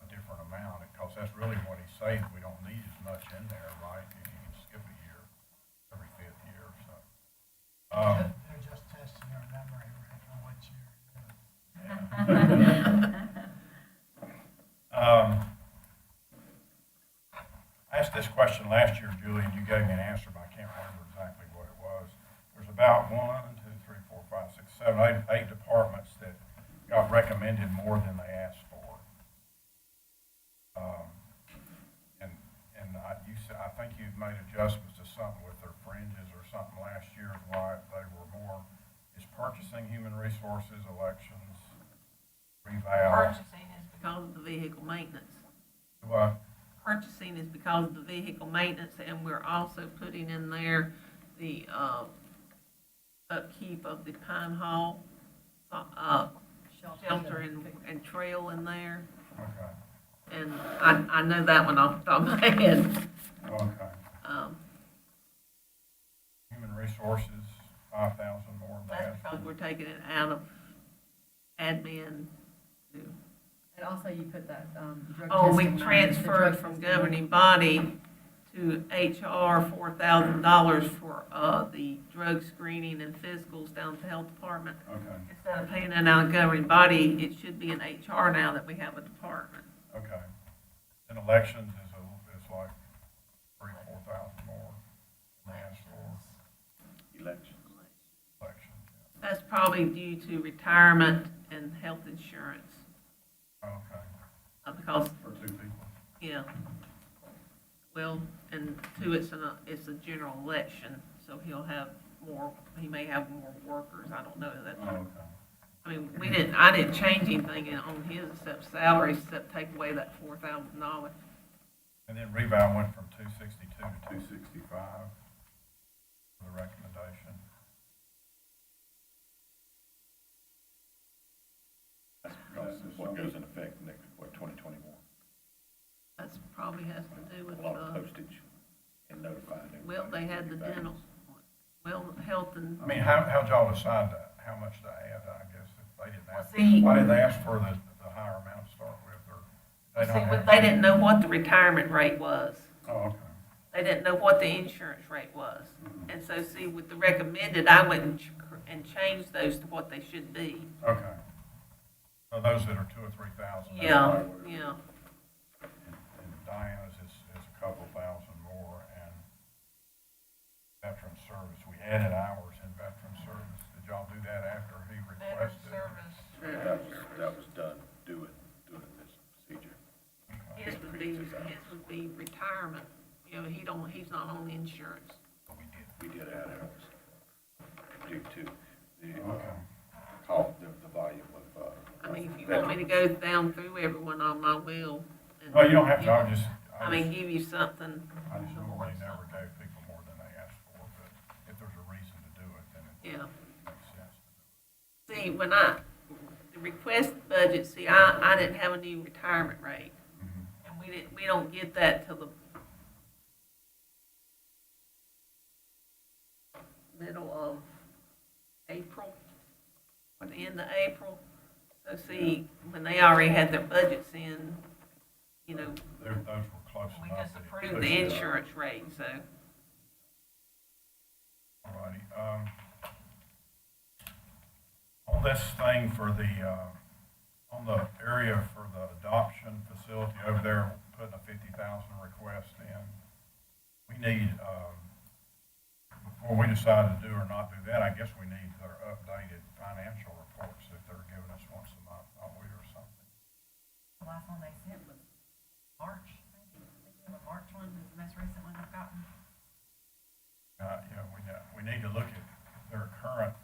a different amount, because that's really what he's saying, we don't need as much in there, right, if you can skip a year, every 5th year, so. They're just testing your memory, right, on what you're doing. I asked this question last year, Julie, and you gave me an answer, but I can't remember exactly what it was. There's about 8 departments that got recommended more than they asked for. I think you've made adjustments to something with their fringes or something last year, is why they were more, is purchasing, human resources, elections, reval. Purchasing is because of the vehicle maintenance. What? Purchasing is because of the vehicle maintenance, and we're also putting in there the, upkeep of the Pine Hall, shelter and trail in there. Okay, And I know that one off the top of my head. okay. Um, Human resources, 5,000 more than that's that. because we're taking it out of admin to, And also you put that, drug testing. oh, we line, the transferred drug from testing. governing body to HR $4,000 for, the drug screening and physicals down at the health department. Okay, Instead of paying it out of governing body, it should be in HR now that we have a department. okay. And elections is like 3,000-4,000 more than they asked for. Elections. Elections, yeah. That's probably due to retirement and health insurance, Okay, because, for 2 people. yeah. Well, and two, it's a general election, so he'll have more, he may have more workers, I don't know that. Oh, okay. I mean, I didn't change anything on his except salaries, except take away that $4,000. And then reval went from 262 to 265 for the recommendation. That's because this one goes in effect next, 2021. That's probably has to do with, A lot of postage and notifying them. well, they had the dental, well, health and, I mean, how'd y'all decide how much to add, I guess, if they didn't ask? see- Why didn't they ask for the higher amount to start with, or they see, don't but have? they didn't know what the retirement rate was. Oh, okay. They didn't know what the insurance rate was. And so, see, with the recommended, I went and changed those to what they should be. Okay. So those that are 2,000 or 3,000. that's Yeah, probably what it is. yeah. And Diana's is a couple thousand more, and veteran service, we added hours in veteran service. Did y'all do that after he requested? That was done, doing this procedure. His would be retirement. You know, he's not on the insurance. But we did. We did add hours due to the, Okay. the volume of, I mean, if you want me to go down through everyone on my will. and- Well, you don't have to, I mean, give you something. I just normally never gave people more than they asked for, but if there's a reason to do it, then it Yeah. makes sense. See, when the request budget, see, I didn't have a new retirement rate. Mm-hmm. And we don't get that till the middle of April, or the end of April. So see, when they already had their budgets in, you know, Those were close we enough. just that it approved pushed the it up. insurance rate, so. Alrighty, on this thing for the, on the area for the adoption facility over there, putting a 50,000 request in, we need, before we decide to do or not do that, I guess we need their updated financial reports that they're giving us once a month, don't we, or something? The last one they sent was March, maybe. I think we have a March one, is the most recent one I've gotten. Yeah, we need to look at their current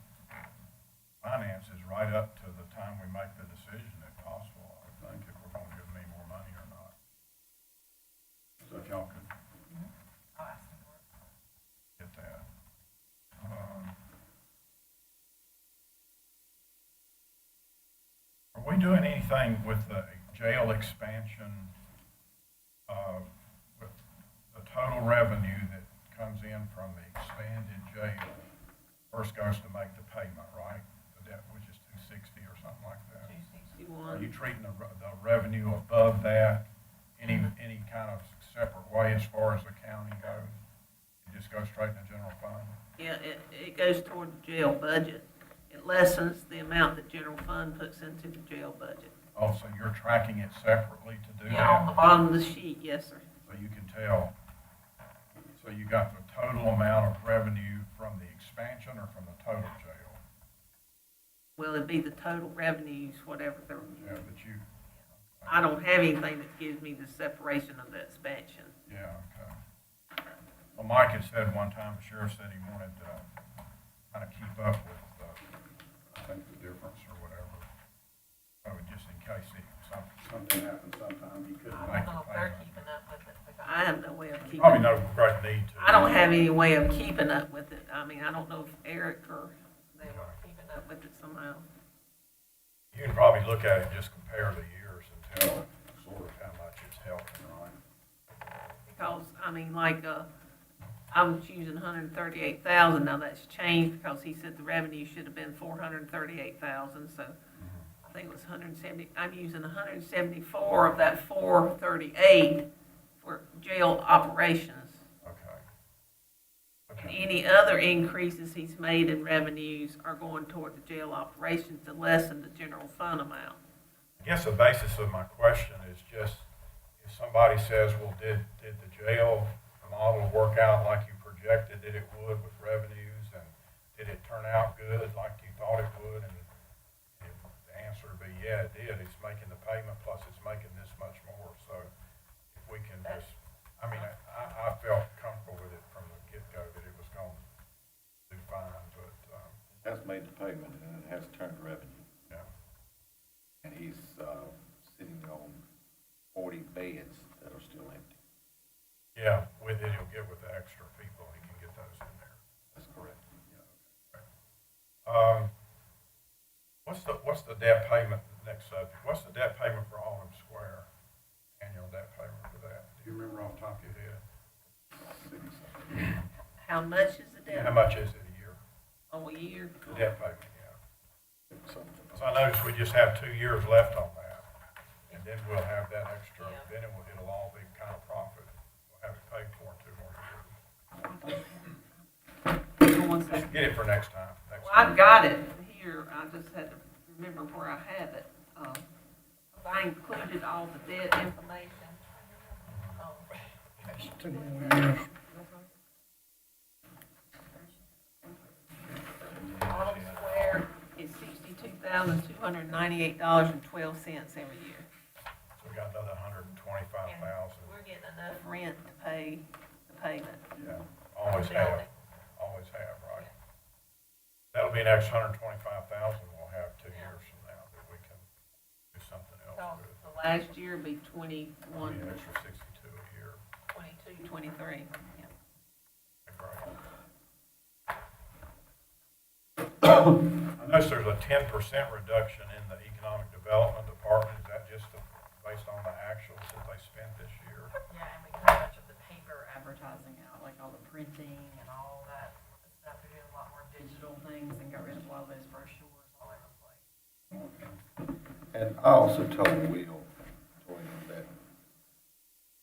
finances right up to the time we make the decision, if possible, I think, if we're gonna give them any more money or not. So if y'all could I'll ask them for it. get that. Are we doing anything with the jail expansion, with the total revenue that comes in from the expanded jail? First goes to make the payment, right? The debt, which is 260 or something like that. Are you 261. treating the revenue above that any kind of separate way as far as the county goes? It just goes straight in the general fund? Yeah, it goes toward the jail budget. It lessens the amount that general fund puts into the jail budget. Oh, so you're tracking it separately to do Yeah, on the that? bottom of the sheet, yes, sir. So you can tell, so you got the total amount of revenue from the expansion or from the total jail? Well, it'd be the total revenues, whatever they're, Yeah, but you, I don't have anything that gives me the separation of the expansion. yeah, okay. Well, Mike had said one time, the sheriff said he wanted to kind of keep up with, I think, the difference or whatever. So just in case something happened sometime, he couldn't make the payment. keeping up with it. I have no way of keeping. Probably no great need to. I don't have any way of keeping up with it. I mean, I don't know if Eric or they were keeping up with it somehow. You can probably look at it and just compare the years and tell sort of how much it's helping, right? Because, I mean, like, I was using 138,000, now that's changed because he said the revenue should have been 438,000, so I think it was 170, I'm using 174 of that 438 for jail operations. Okay. And Okay. any other increases he's made in revenues are going toward the jail operations to lessen the general fund amount. I guess the basis of my question is just, if somebody says, well, did the jail model work out like you projected that it would with revenues, and did it turn out good like you thought it would? And if the answer would be, yeah, it did, it's making the payment plus it's making this much more. So if we can just, I mean, I felt comfortable with it from the get-go that it was going to do fine, but, It has made the payment and it has turned revenue. yeah. And he's, sitting on 40 beds that are still empty. Yeah, with it, he'll get with the extra people, he can get those in there. That's correct. What's the debt payment, next subject, what's the debt payment for Autumn Square? Annual debt payment for that? Do you remember off the top of your head? How much is the debt? How much is it a year? A year? The debt payment, yeah. So I noticed we just have 2 years left on that, and then we'll have that extra, then it'll all be kind of profit. We'll have it paid for in 2 more years. One second. Just get it for next time. Well, I've got it here, I just had to remember where I have it. I included all the debt information. That's 2 more years. Autumn Square is $62,298.12 every year. So we got another 125,000. We're getting enough rent to pay the payment. Yeah, always have, right? That'll be an extra 125,000 we'll have 2 years from now that we can do something else So with. the last year would be It'll be 21, an extra 62 a year. 22, 23. Yeah. Great. I noticed there's a 10% reduction in the economic development department. Is that just based on the actuals that they spent this printing and all that stuff. They're doing a lot more digital things and got rid of a lot of those brochures all over the place. And I also told Will, that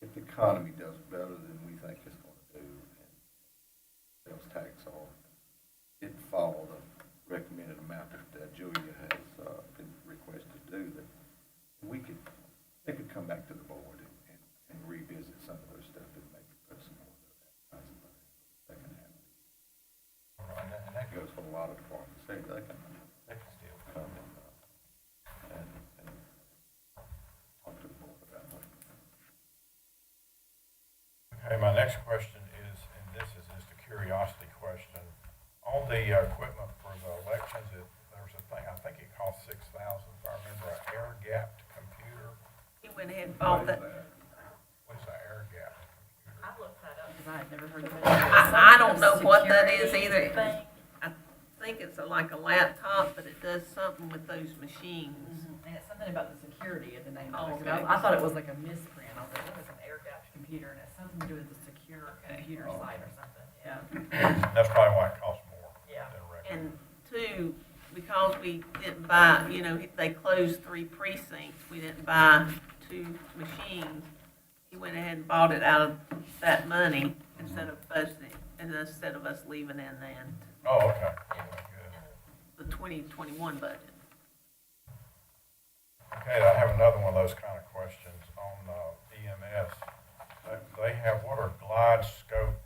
if the economy does better than we think it's gonna do, and sales tax or didn't follow the recommended amount that Julia has, been requested to do, that they could come back to the board and revisit some of those stuff and maybe put some more of that kinds of money for the second half. And that Goes for a lot of departments, they can still come and talk to the board about that. Okay, my next question is, and this is just a curiosity question. On the equipment for the elections, there's a thing, I think it cost $6,000, if I remember, an air-gapped computer. He went ahead and bought that. What is an air-gapped computer? I looked that up because I had never heard of it. I don't know what that is Security either. thing. I think it's like a laptop, but it does something with those machines. And it's something about the security of the name of it. Okay. I thought it was like a misprint. I was like, what is an air-gapped computer? And it's something to do with the secure computer site or something, yeah. That's probably why it costs more Yeah. than regular. And two, because we didn't buy, they closed 3 precincts, we didn't buy 2 machines. He went ahead and bought it out of that money instead of budgeting, and instead of us leaving in then Oh, okay. Good. the 2021 budget. Okay, I have another one of those kind of questions on EMS. They have, what are glide scope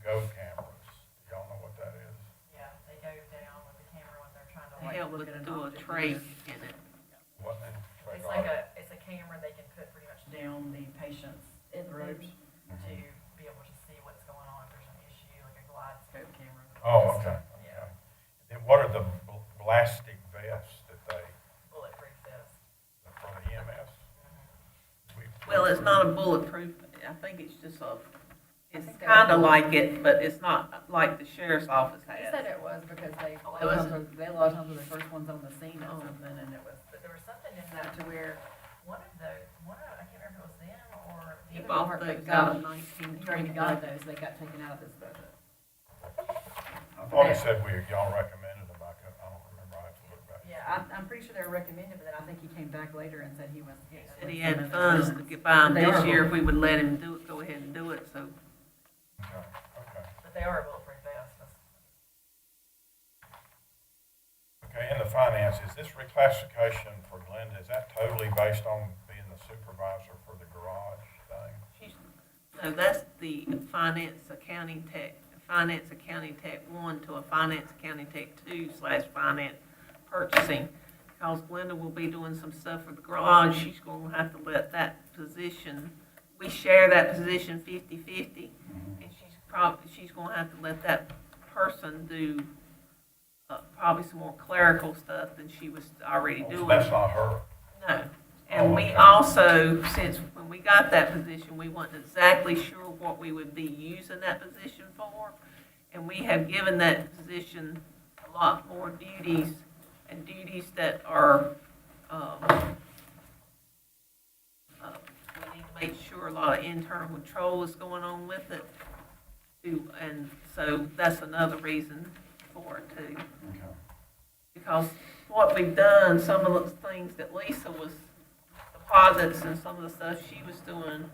go cameras? Do y'all know what that is? Yeah, they go down with the camera when they're trying to They help look with at an do a object. trace in it. What then? It's a camera they can put pretty much down the patient's throat to be able to see what's going on if there's an issue, like a glide scope camera. Oh, okay. Yeah, Then what are the plastic vests that they, bulletproof vest. for the EMS? Well, it's not a bulletproof, I think it's just it's kind of like it, but it's not like the sheriff's office He has. said it was because It was- they a lot of times were the first ones on the scene or Oh. something, and it was, but there was something in that to where I can't remember if it was them or. He the bought other those department out of got- 1920. He already got those, they got taken out of this budget. I thought he said y'all recommended them, I don't remember, I have to look back. Yeah, I'm pretty sure they were recommended, but then I think he came back later and said he was. Said he had funds to get by him They this are year if we would let him do it, go ahead and do it, so. Okay. But they are a bulletproof vest. Okay, in the finances, this reclassification for Glenda, is that totally based on being the supervisor for the garage thing? No, that's the finance accounting tech 1 to a finance accounting tech 2/finance purchasing. Because Glenda will be doing some stuff for the garage, she's gonna have to let that position, we share that position 50/50. And she's gonna have to let that person do, probably some more clerical stuff than she was already So doing. that's not her? No. And we okay. also, since when we got that position, we weren't exactly sure what we would be using that position for. And we have given that position a lot more duties, and duties that are, we need to make sure a lot of internal control is going on with it. And so that's another reason for it too. Okay. Because what we've done, some of those things that Lisa was, deposits and some of the stuff she was doing,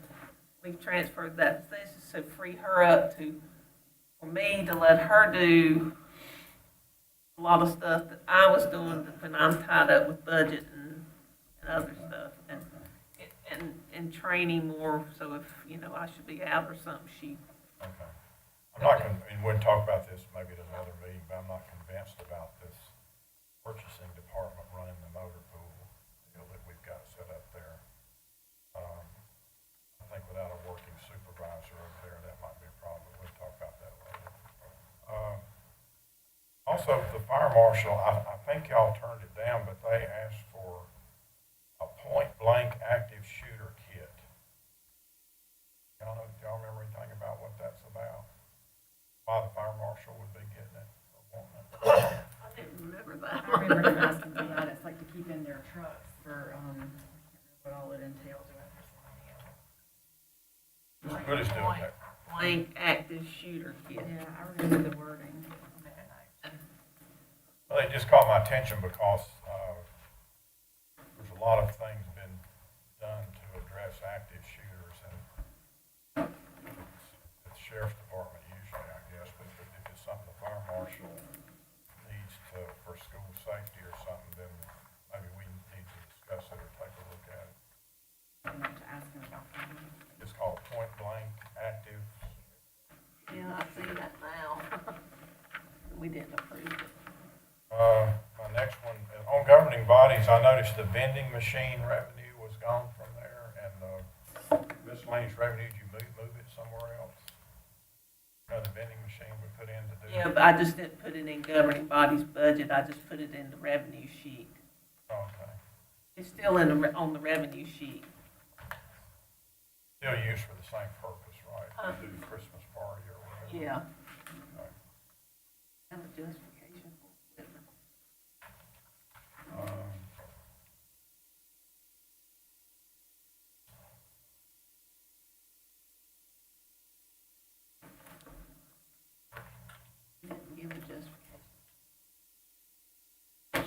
we've transferred that position to free her up for me to let her do a lot of stuff that I was doing when I'm tied up with budget and other stuff. And training more, so if, I should be out or something, Okay. I'm not, and we'll talk about this maybe at another meeting, but I'm not convinced about this purchasing department running the motor pool deal that we've got set up there. I think without a working supervisor over there, that might be a problem, but we'll talk about that later. Also, the fire marshal, I think y'all turned it down, but they asked for a point-blank active shooter kit. Y'all remember anything about what that's about? Why the fire marshal would be getting it or wanting it? I didn't remember that. I remember him asking for that, it's like to keep in their trucks for, I can't remember what all it entails. Who's good as doing that? blank active shooter kit. Yeah, I remember the wording. Well, it just caught my attention because, there's a lot of things been done to address active shooters, and it's the sheriff's department usually, I guess, but if it's something the fire marshal needs to, for school safety or something, then maybe we need to discuss it or take a look at it. I want to ask him about that. It's called point blank active. Yeah, I see that now. We didn't approve it. My next one, on governing bodies, I noticed the vending machine revenue was gone from there, and miscellaneous revenue, did you move it somewhere else? The vending machine we put in to do. Yeah, but I just didn't put it in governing body's budget, I just put it in the revenue sheet. Okay. It's still in the, on the revenue sheet. Still used for the same purpose, right? Huh? To do the Christmas party or whatever. Yeah. Okay. And the justification for it. Didn't give a justification.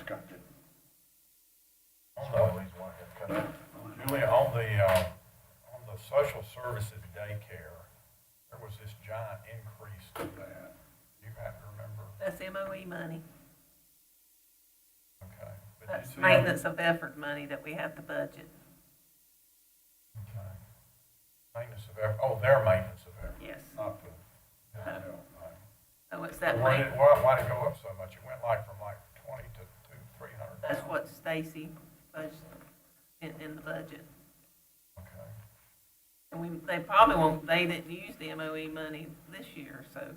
Scott did. Julia, on the social services daycare, there was this giant increase to that. You have to remember, That's MOE money. okay. But That's you see- maintenance of effort money that we have to budget. Okay. Maintenance of effort, oh, their maintenance of effort, Yes. not the, yeah, no, Oh, it's that why maintenance. why'd it go up so much? It went from 20 to 300. That's what Stacy budgeted in the budget. Okay. And they probably won't, they didn't use the MOE money this year, so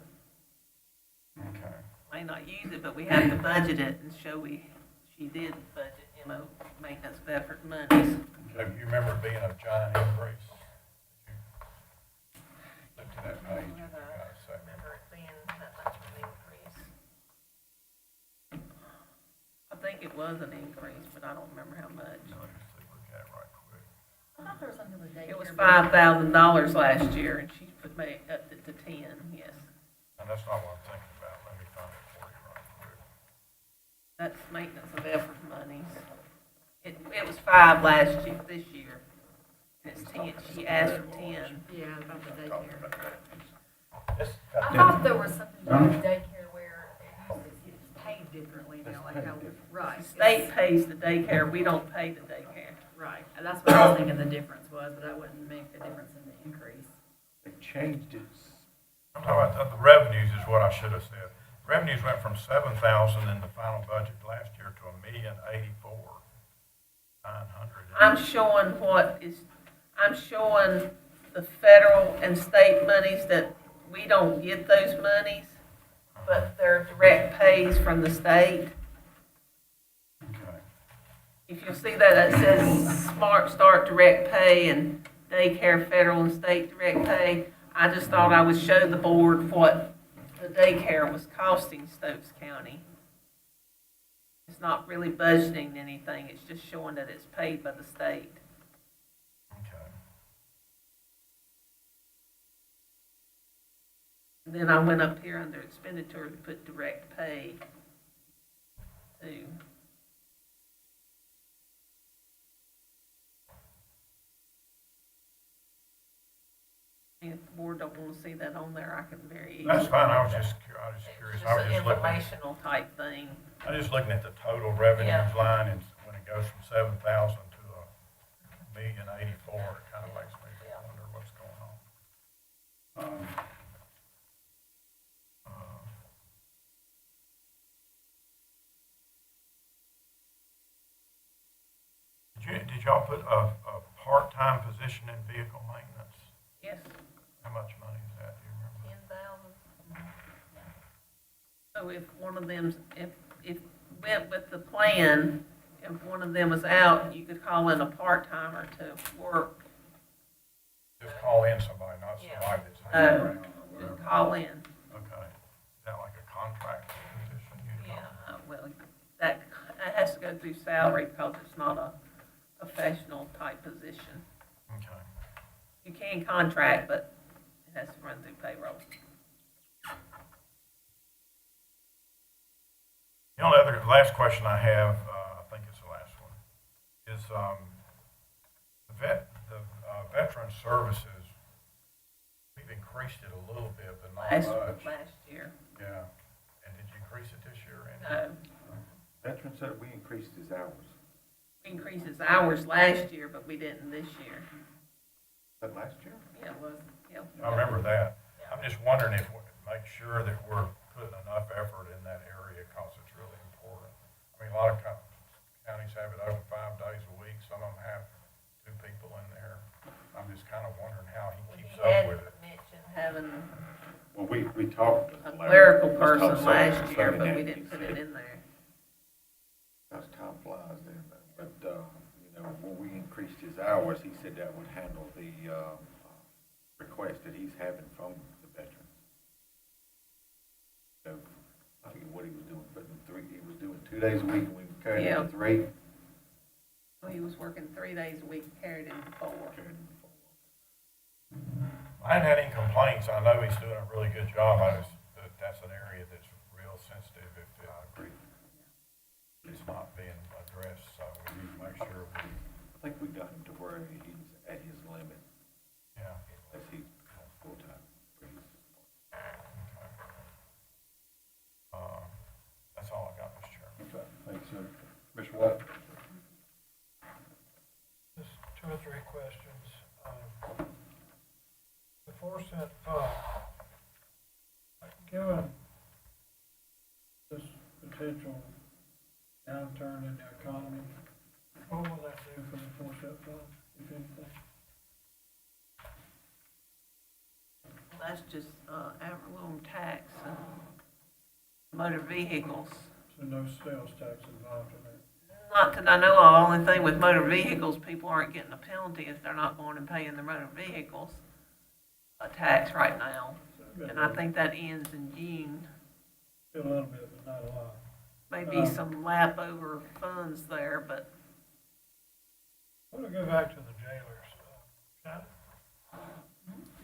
Okay. may not use it, but we have to budget it and show she did budget maintenance of effort monies. Okay, you remember it being a giant increase? Did you look to that page? if you got a second? Remember it being that much of an increase. I think it was an increase, but I don't remember how much. No, let's see, look at it right quick. I thought there was something with daycare. It was $5,000 last year, and she made it up to 10, yes. And that's not what I'm thinking about. Let me find it for you right quick. That's maintenance of effort monies. It was 5 last year, this year. And it's 10, she asked for 10. Yeah, about the daycare. This I got thought there was something to do with daycare where it's paid differently now, like how, right. The state pays the daycare, we don't pay the daycare. Right, and that's what I was thinking the difference was, but that wouldn't make a difference in the increase. They changed it. I'm talking about the revenues is what I should have said. Revenues went from 7,000 in the final budget last year to $1,084,900. I'm showing the federal and state monies that we don't get those monies, but they're direct pays from the state. Okay. If you'll see that, it says Smart Start direct pay and daycare federal and state direct pay. I just thought I would show the board what the daycare was costing Stokes County. It's not really budgeting anything, it's just showing that it's paid by the state. Okay. And then I went up here under expenditure to put direct pay too. And if the board don't want to see that on there, I can very easily. That's fine. I was just curious. It's I was just an just looking. informational type thing. I was just looking at the total revenues Yeah. line, and when it goes from 7,000 to $1,084,000, it kind of makes me wonder what's going on. Did y'all put a part-time position in vehicle maintenance? Yes, How much money is that? Do you remember? 10,000. So if one of them's, if went with the plan, if one of them was out, you could call in a part-timer to work. Just call in somebody, not Yeah. somebody that's hanging around. or Just whatever. call in. Okay. Is that like a contract position? You know? Well, that has to go through salary because it's not a professional type position. Okay. You can contract, but it has to run through payroll. The only other, last question I have, I think it's the last one, is, veteran services, we've increased it a little bit, but not much. Last year. Yeah, and did you increase it this year, Randy? No, Veteran said we increased his hours. we increased his hours last year, but we didn't this year. That last year? Yeah, it was, yeah. I remember that. I'm just wondering if we could make sure that we're putting enough effort in that area, because it's really important. I mean, a lot of counties have it open 5 days a week, some of them have 2 people in there. I'm just kind of wondering how he keeps up with it. Mentioned having Well, we talked. a clerical person Talked Sunday- last year, Sunday but we night, didn't he put said- it in there. That's time flies there, but, you know, when we increased his hours, he said that would handle the, request that he's having from the veterans. So, I forget what he was doing, but he was doing 2 days a week, and we carried him Yeah. to 3. Well, he was working 3 days a week, carried him to 4. Carried him to 4. I hadn't had any complaints. I know he's doing a really good job. That's an area that's real sensitive if it's not being addressed, so we need to make sure we, I think we got him to where he's at his limit, yeah. as he full-time. That's all I got, Mr. Chairman. Okay, thanks, sir. Mr. Watt? Just 2 or 3 questions. The 4-cent fund, given this potential downturn in the economy, what will that do for the 4-cent fund, if anything? That's just, ad valorem tax and motor vehicles. So no sales tax involved in that? Not that I know of. Only thing with motor vehicles, people aren't getting a penalty if they're not going and paying their motor vehicles tax right now. And I think that ends in June. A little bit, but not a lot. Maybe some lap over funds there, but I want to go back to the jailers. Shannon,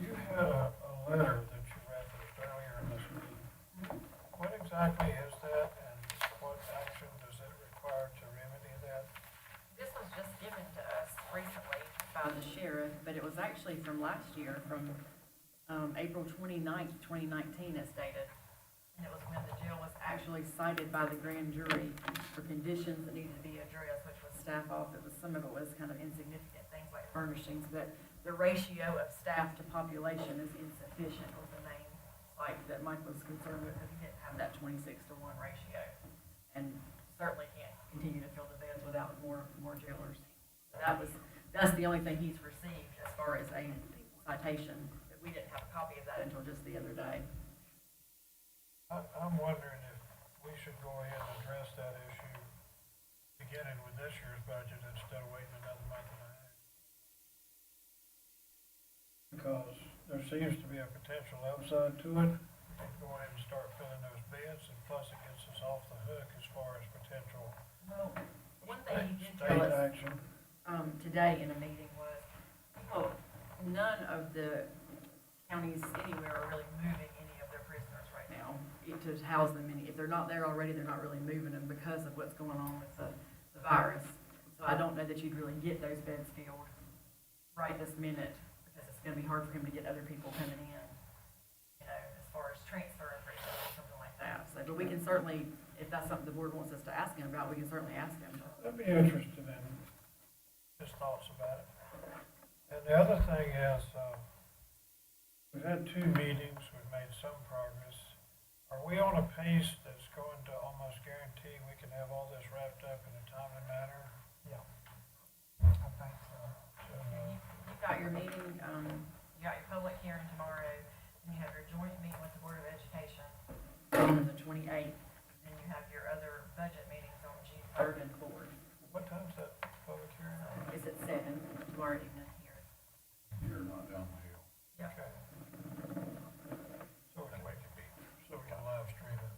you had a letter that you referenced earlier in this meeting. What exactly is that, and what action does it require to remedy that? This was just given to us recently by the sheriff, but it was actually from last year, from April 29th, 2019, it's dated. And it was when the jail was actually cited by the grand jury for conditions that needed to be addressed, which was staff off. Some of it was kind of insignificant things like furnishings, but the ratio of staff to population is insufficient was the main site that Mike was concerned with, because he didn't have that 26-to-1 ratio. And certainly can't continue to fill the beds without more jailers. So that's the only thing he's received as far as a citation, but we didn't have a copy of that until just the other day. I'm wondering if we should go ahead and address that issue beginning with this year's budget instead of waiting another month and a half. Because there seems to be a potential upside to it. We can go ahead and start filling those beds, and plus it gets us off the hook as far as potential Well, one thing he did state tell us action. today in a meeting was, none of the counties anywhere are really moving any of their prisoners right now to house them in. If they're not there already, they're not really moving them because of what's going on with the virus. So I don't know that you'd really get those beds filled right this minute, because it's gonna be hard for him to get other people coming in, as far as transferring prisoners or something like that. So, but we can certainly, if that's something the board wants us to ask him about, we can certainly ask him. I'd be interested in his thoughts about it. And the other thing is, we've had 2 meetings, we've made some progress. Are we on a pace that's going to almost guarantee we can have all this wrapped up in a timely manner? Yeah. I think so. So, You've got your meeting, you got your public hearing tomorrow, and you have your joint meeting with the Board of Education on the 28th. Then you have your other budget meetings on June 3rd and 4th. what time's that public hearing? It's at 7 tomorrow evening here. You're not down the hill. Yeah. Okay. So we can live stream it.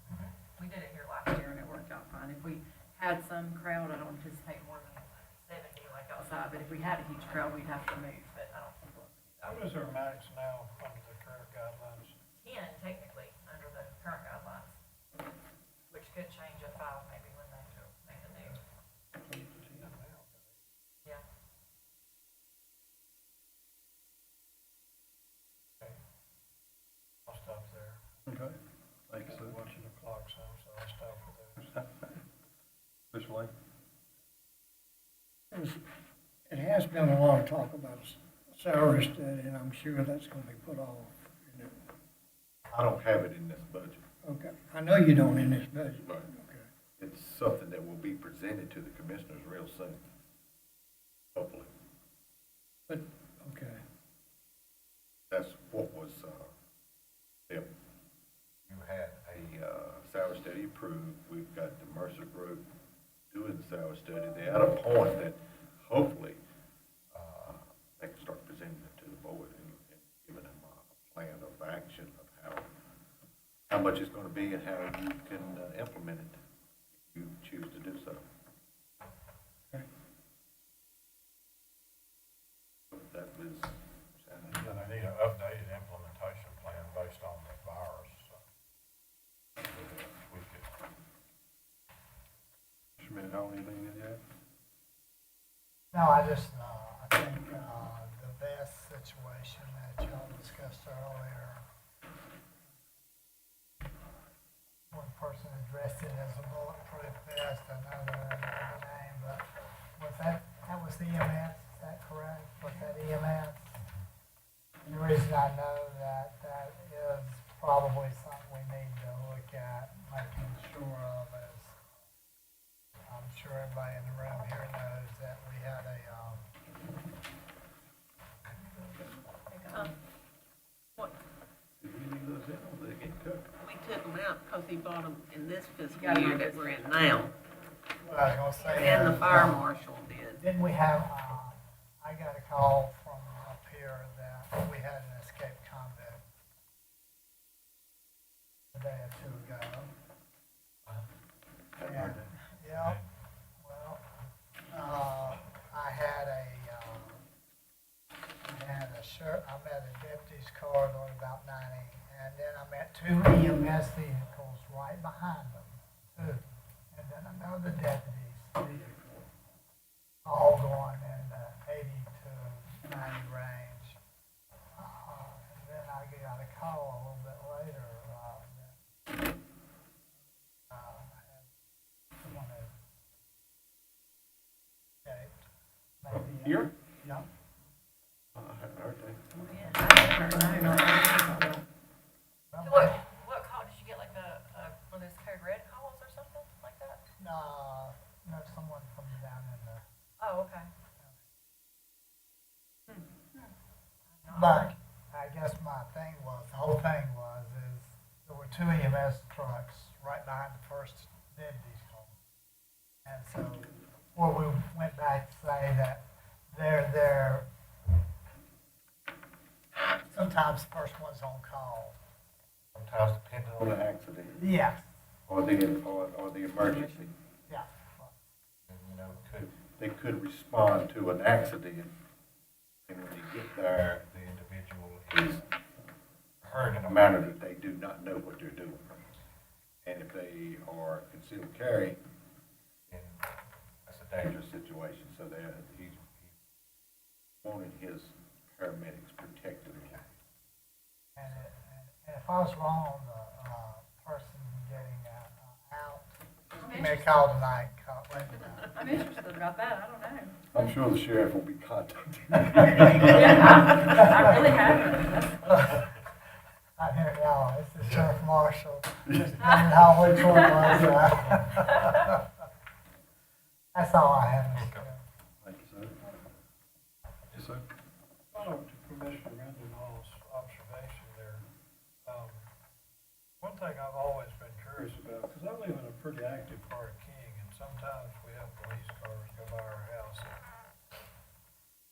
We did it here last year and it worked out fine. If we had some crowd, I don't anticipate more than 70 like outside, but if we had a huge crowd, we'd have to move, but I don't think we'll. What is our max now under the current Official lane? It has been a lot of talk about a salary study, and I'm sure that's gonna be put off. You know. I don't have it in this budget, Okay, I know you don't in this budget. but Okay. it's something that will be presented to the commissioners real soon. Hopefully. But, okay. That's what was, if you had a, salary study approved, we've got the Mercer Group doing the salary study. They're at a point that hopefully, they can start presenting it to the board and giving them a plan of action of how much it's gonna be and how you can, implement it if you choose to do so. That was, Then they need an updated implementation plan based on the virus, so. We could, Mr. Minute, anything to add? No, I just, I think, the vest situation that y'all discussed earlier, one person addressed it as a bulletproof vest, another name, but was that was the EMS, is that correct? Was that EMS? The reason I know that is probably something we need to look at, making sure of is, I'm sure everybody in the room here knows that we had a, Did we leave those in or did they get cut? We took them out because he bought them in this fiscal Got 'em year out that this we're in now. well, I was gonna say. And the fire marshal did. Didn't we have, I got a call from up here that we had an escaped convict a day or two ago. And, yeah, well, I had a shirt, I met a deputy's car going about 90, and then I met two EMS vehicles right behind them, too. And then another deputy's vehicle, all going in the 80 to 90 range. And then I got a call a little bit later, that, someone had escaped. Maybe, Here? Yeah. I haven't heard that. What call, did you get like one of those code red calls or something like that? No, someone from down in the, Oh, okay. but I guess my thing was, the whole thing was, is there were two EMS trucks right behind the first deputy's home. And so, well, we went back to say that they're, sometimes the first one's on call. Sometimes depending on the accident Yes, or the emergency. yeah. And, they could respond to an accident, and when they get there, the individual is hurt in a manner that they do not know what they're doing. And if they are concealed carry, then that's a dangerous situation, so he wanted his paramedics protected. And if I was wrong on the person getting out, you may call tonight, let me know. I'm interested about that, I don't know. I'm sure the sheriff will be contacted. Yeah, I really haven't. I hear y'all, it's the sheriff marshal, just wondering how which one was. That's all I have, Mr. Chairman. Thank you, sir. Yes, sir. Follow to Commissioner Mendenhall's observation there. One thing I've always been curious about, because I live in a pretty active part of King, and sometimes we have police cars go by our house at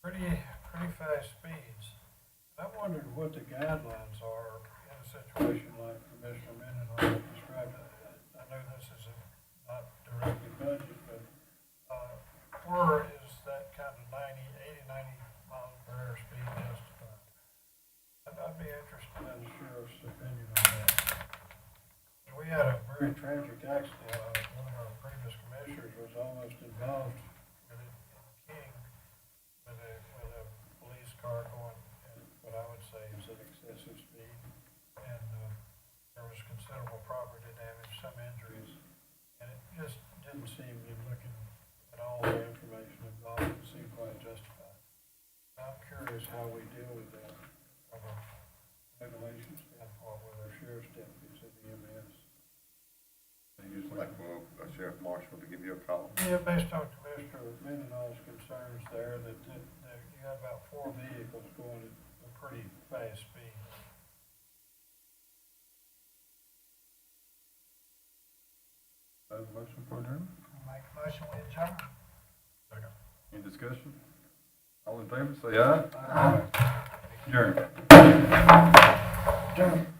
pretty fast speeds. And I wondered what the guidelines are in a situation like Commissioner Mendenhall described. I know this is not directly budget, but where is that kind of 80, 90 miles per hour speed justified? I'd be interested in the sheriff's opinion on that. We had a very tragic accident. One of our previous commissioners was almost involved with it in King with a police car going at what I would say is an excessive speed. And there was considerable property damage, some injuries. And it just didn't seem, in looking how we deal with that from a regulation standpoint with our sheriff's deputies and EMS. Like, well, a sheriff marshal to give you a call. Yeah, based on Commissioner Mendenhall's concerns there, that you have about 4 vehicles going at a pretty fast speed. Have a motion for adjournment? Make a motion, we adjourn. Any discussion? All in favor, say aye. Aye. Adjourned. Adjourn.